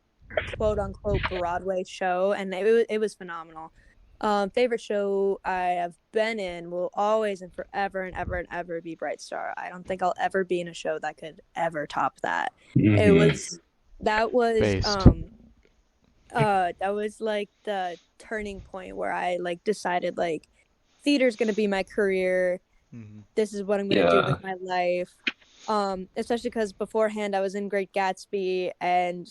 quote-unquote Broadway show, and it was phenomenal. Favorite show I have been in will always and forever and ever and ever be Bright Star. I don't think I'll ever be in a show that could ever top that. It Mhm. was that was Based. that was like the turning point where I like decided like theater's gonna be my career. Mm-hmm. This is what I'm gonna do Yeah. with my life. Especially because beforehand I was in Great Gatsby, and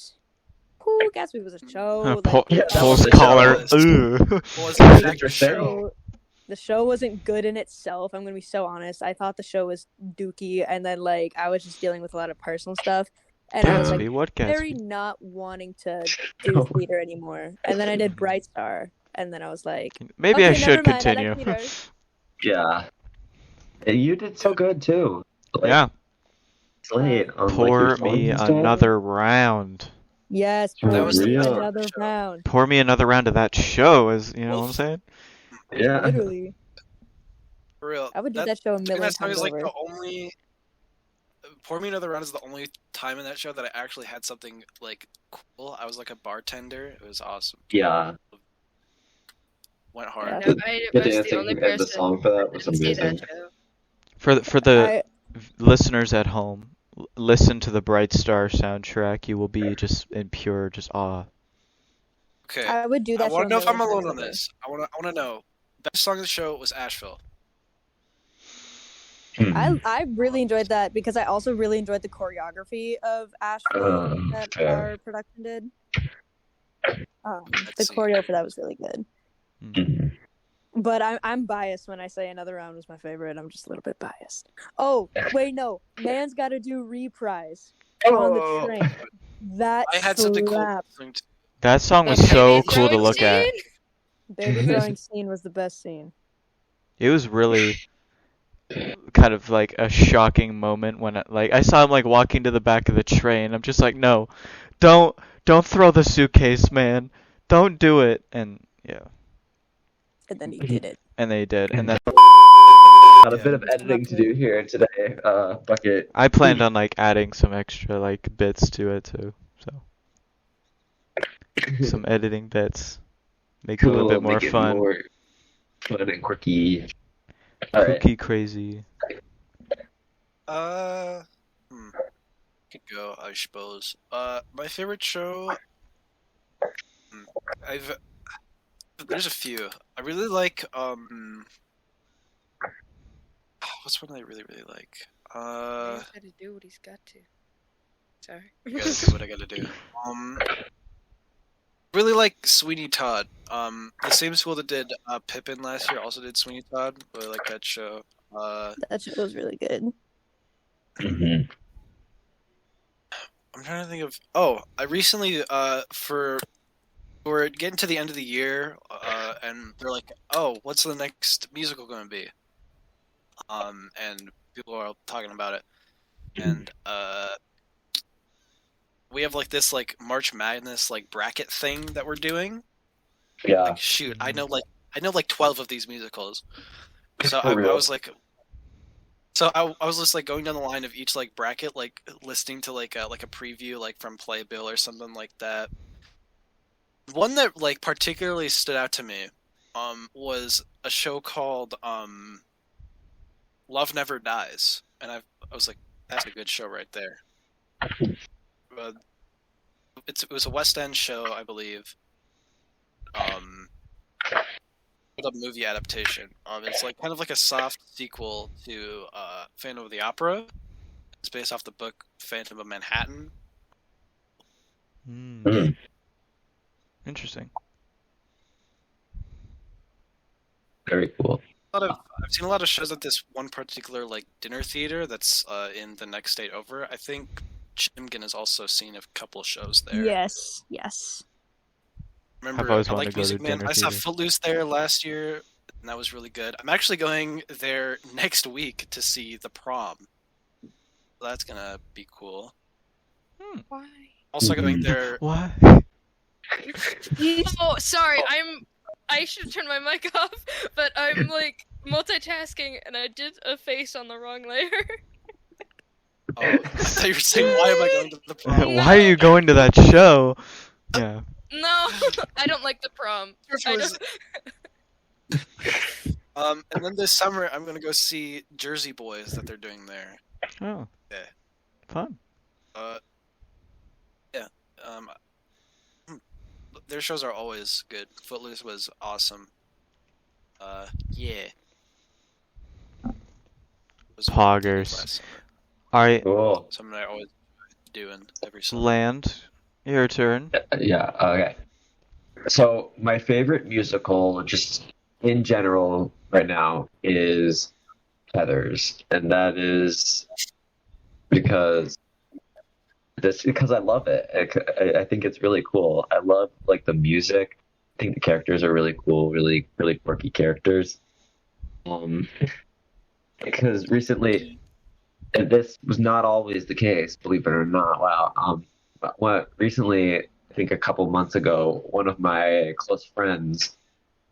Gatsby was a show. Like Yeah, that Pulse was a collar. show. Ooh. Was It in was fact the interesting. show. the show wasn't good in itself. I'm gonna be so honest. I thought the show was dookie, and then like I was just dealing with a lot of personal stuff, and I was like Gatsby, what very Gatsby? not wanting to do theater anymore. And then I did Bright Star, and then I was like, Maybe I okay, never should mind, I continue. like theater. Yeah. And you did so good too. Like, Yeah. Slate on like Pour your me songs and stuff. another round. Yes, For That was the real. another show. round. Pour me another round of that show, is you know what I'm Wolf. saying? Yeah. Literally, For real. I would do that show a I think million that song times is like over. the only. Pour Me Another Round is the only time in that show that I actually had something like cool. I was like a bartender. It was awesome. Yeah. Went Yeah. hard. The, I the was the dancing only and the person song for that was didn't see that amazing. show. For the I listeners at home, listen to the Bright Star soundtrack. You will be just in pure just awe. Okay. I would do I that show want a to know if I'm million alone times on over. this. I want to know. Best song of the show was Asheville. I really enjoyed that because I also really enjoyed the choreography of Asheville that fair. our production did. The Let's see. choreo for that was really good. Mhm. But I'm biased when I say Another Round was my favorite. I'm just a little bit biased. Oh, wait, no. Man's Gotta Do Reprise on the Oh. train. That I had something cool. slapped. That song was The so baby cool to throwing look at. scene? Baby throwing scene was the best scene. It was really kind of like a shocking moment when I saw him like walking to the back of the train. I'm just like, no, don't throw the suitcase, man. Don't do it. And yeah, And then he did it. and they did. And then Got a bit of editing to do here today, Bucket. I planned on like adding some extra like bits to it too. So some editing bits, make it a little bit more make it fun. more fun and quirky. All right. Cookie crazy. Could go, I suppose. My favorite show. There's a few. I really like. What's one I really like? He's got to do what he's got to. Sorry. I gotta do what I gotta do. Really like Sweeney Todd. The same school that did Pippin last year also did Sweeney Todd. Really like that show. That show was really good. Mhm. I'm trying to think of. Oh, I recently we're getting to the end of the year, and they're like, "Oh, what's the next musical going to be?" And people are all talking about it, and we have like this like March Madness like bracket thing that we're doing. Yeah. Like, shoot, I know like 12 of these musicals. So For I real. was like, so I was just like going down the line of each like bracket, like listening to like a preview like from Playbill or something like that. One that like particularly stood out to me, was a show called Love Never Dies, and I was like, that's a good show right there. It was a West End show, I believe. up movie adaptation. It's like kind of like a soft sequel to Phantom of the Opera. It's based off the book Phantom of Manhattan. Mm. Interesting. Very cool. I've seen a lot of shows at this one particular like dinner theater that's in the next state over. I think Chimkin has also seen a couple shows there. Yes. Remember, I've always I wanted like to go to Music Man. dinner I saw theater. Footloose there last year, and that was really good. I'm actually going there next week to see The Prom. That's gonna be cool. Why? Also going there. Why? Oh, sorry. I should turn my mic off, but I'm like multitasking, and I did a face on the wrong layer. Oh, I thought you were saying, why am I going to The Prom? Why are you going to that show? Yeah. No, I don't like The Prom. I don't... And then this summer I'm gonna go see Jersey Boys that they're doing there. Oh. Yeah. Fun. Yeah. Their shows are always good. Footloose was awesome. Yeah. It was Poggers. last summer. All right, Cool. Something I always doing every summer. Land. Your turn. Yeah, okay. So my favorite musical, just in general, right now, is Heathers, and that is because I love it. I think it's really cool. I love like the music. I think the characters are really cool, really really quirky characters. Um, because recently, and this was not always the case, believe it or not. Wow. But recently, I think a couple months ago, one of my close friends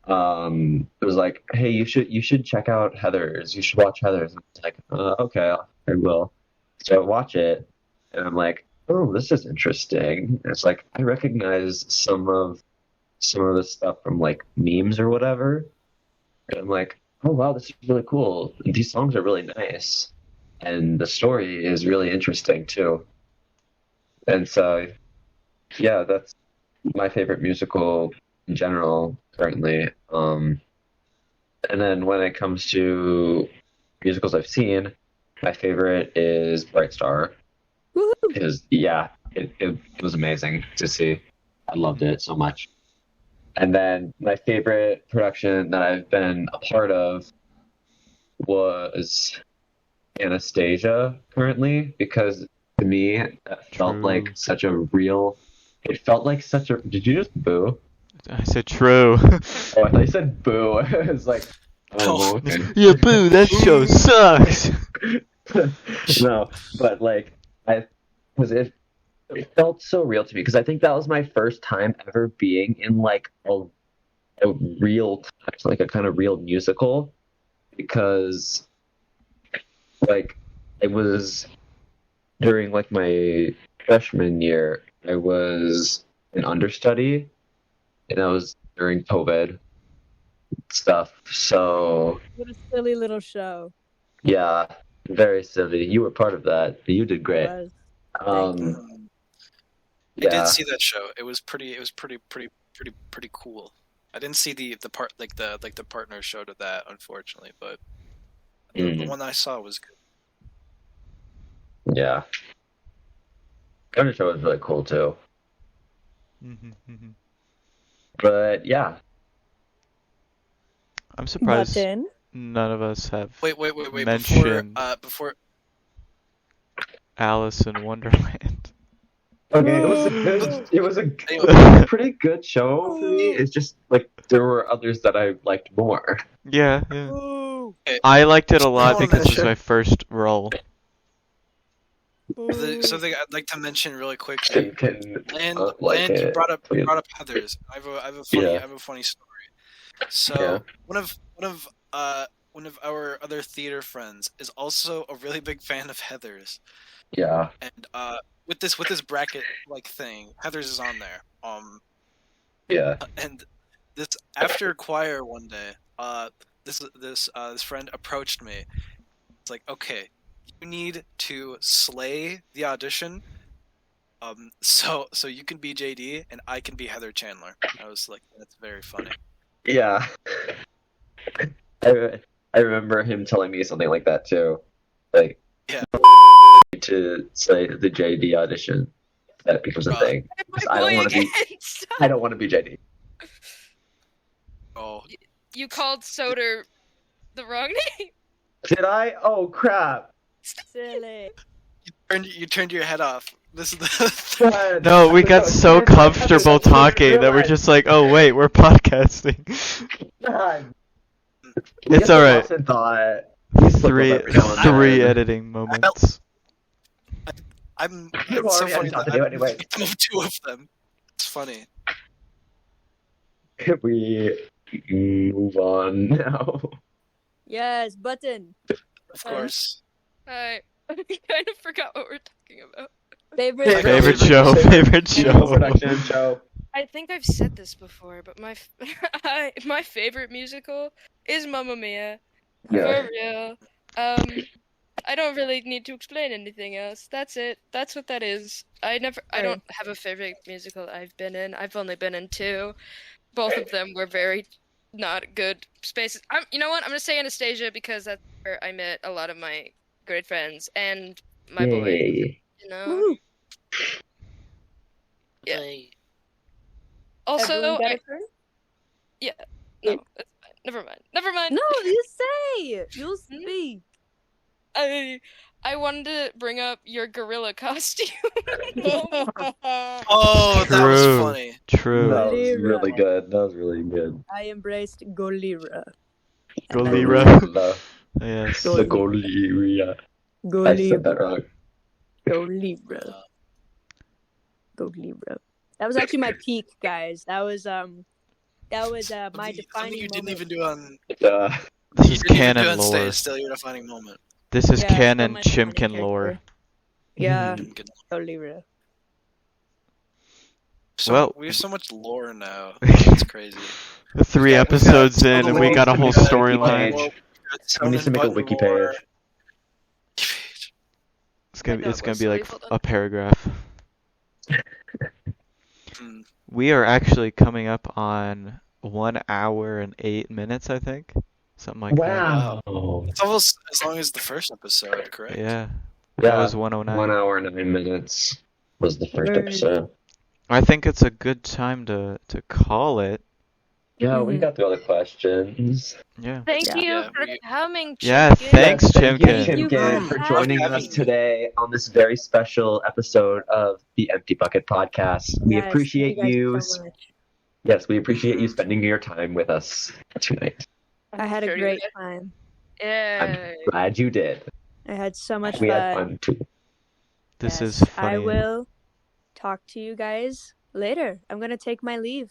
was like, "Hey, you should check out Heathers. You should watch Heathers." And I was like, "Okay, I will." So I watch it, and I'm like, "Oh, this is interesting." And it's like I recognize some of the stuff from like memes or whatever, and I'm like, "Oh wow, this is really cool. These songs are really nice, and the story is really interesting too." And so, yeah, that's my favorite musical in general currently. And then when it comes to musicals I've seen, my favorite is Bright Star. Woohoo! Because yeah, it was amazing to see. I loved it so much. And then my favorite production that I've been a part of was Anastasia currently, because to me that felt True. like such a real. It felt like such a. Did you just boo? I said true. Oh, I thought you said boo. It's like, oh, okay. Yeah, boo, that show sucks. No, but like it felt so real to me because I think that was my first time ever being in like a real, like a kind of real musical, because like it was during like my freshman year. I was an understudy, and that was during COVID stuff. So What a silly little show. yeah, very silly. You were part of that. You did It great. was. Um, I did yeah, see that show. It was pretty cool. I didn't see the part like the partner show to that, unfortunately, but the mhm, one I saw was good. yeah. Counter show was really cool too. But yeah, I'm surprised Button. none of us have Wait. mentioned Before Alice in Wonderland. okay, it was a pretty good show for me. It's just like there were others that I liked more. Yeah. Boo. I liked it a lot Oh, because it was shit. my first role. something I'd like to mention really quickly. Chimkin Land, like you it. brought up Please. Heathers. I have a funny story. So Yeah. one of our other theater friends is also a really big fan of Heathers, Yeah. and with this bracket like thing, Heathers is on there. Yeah. And this after choir one day, this friend approached me. It's like, okay, you need to slay the audition. So you can be JD and I can be Heather Chandler. I was like, that's very funny. Yeah. I remember him telling me something like that too. Like, Yeah. to say the JD audition. That becomes a thing. I don't want to be. I don't want to be JD. Oh, You called Soder the wrong name. Did I? Oh crap! Silly. you turned your head off. This is the. God. No, we got so comfortable talking that we're just like, oh wait, we're podcasting. God. It's Get alright. lost in thought. We slip up Three every now and three then. editing moments. You It's so already had funny stuff that to do I anyway. become two of them. It's funny. Can we move on now? Yes, button. Of course. I kind of forgot what we're talking about. Favorite. Favorite show. Favorite show. Production show. I think I've said this before, but my favorite musical is Mamma Mia. Yeah. For real. I don't really need to explain anything else. That's it. That's what that is. I don't have a favorite musical I've been in. I've only been in 2. Both of them were very not good spaces. You know what? I'm gonna say Anastasia because that's where I met a lot of my great friends and my boy. Yay. You know. Woo. Yeah. Also, Everyone got a turn? no, that's fine. Never mind. Never mind. No, you say. You'll speak. I wanted to bring up your gorilla costume. Oh, that was True. funny. True. That was really good. That was really good. I embraced Golira. Golira. Yes. The Golira. I said that wrong. Golira. That was actually my peak, guys. That was my Something defining you didn't moment. even do on. This You is didn't even do canon on lore. stage. Still, your defining moment. This is Yeah, still canon my defining Chimkin lore. character. Yeah, Good. Golira. So Well- we have so much lore now. It's crazy. 3 Yeah, episodes we got- in, and we got a whole we got a storyline. page. We need to make a wiki page. It's gonna God, be like Wesley, hold on. a paragraph. Hmm. We are actually coming up on 1 hour and 8 minutes, I think. Something like Wow. It's almost as long as the first episode, that. correct? Yeah. That was 109. 1 hour and 9 minutes was the first Word. episode. I think it's a good time to call it. Yeah, we Mhm. got the other questions. Yeah. Thank Yeah. you Yeah, for we- coming. Yeah, Chimkin. thanks, Yes, thank you, Chimkin. Thank you Chimkin, for for joining having us me. today on this very special episode of the Empty Bucket Podcast. We Guys, appreciate thank you. guys so much. Yes, we appreciate you spending your time with us tonight. I had a Sure you great did. time. Yeah. I'm glad you did. I had so much We fun. had fun too. This Yes, is funny. I will talk to you guys later. I'm gonna take my leave.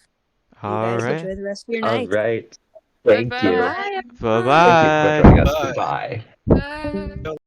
You All guys right. enjoy the rest of your All night. right. Thank Bye-bye. you. Bye. Bye Thank you for joining us. Bye. Goodbye. Bye. Go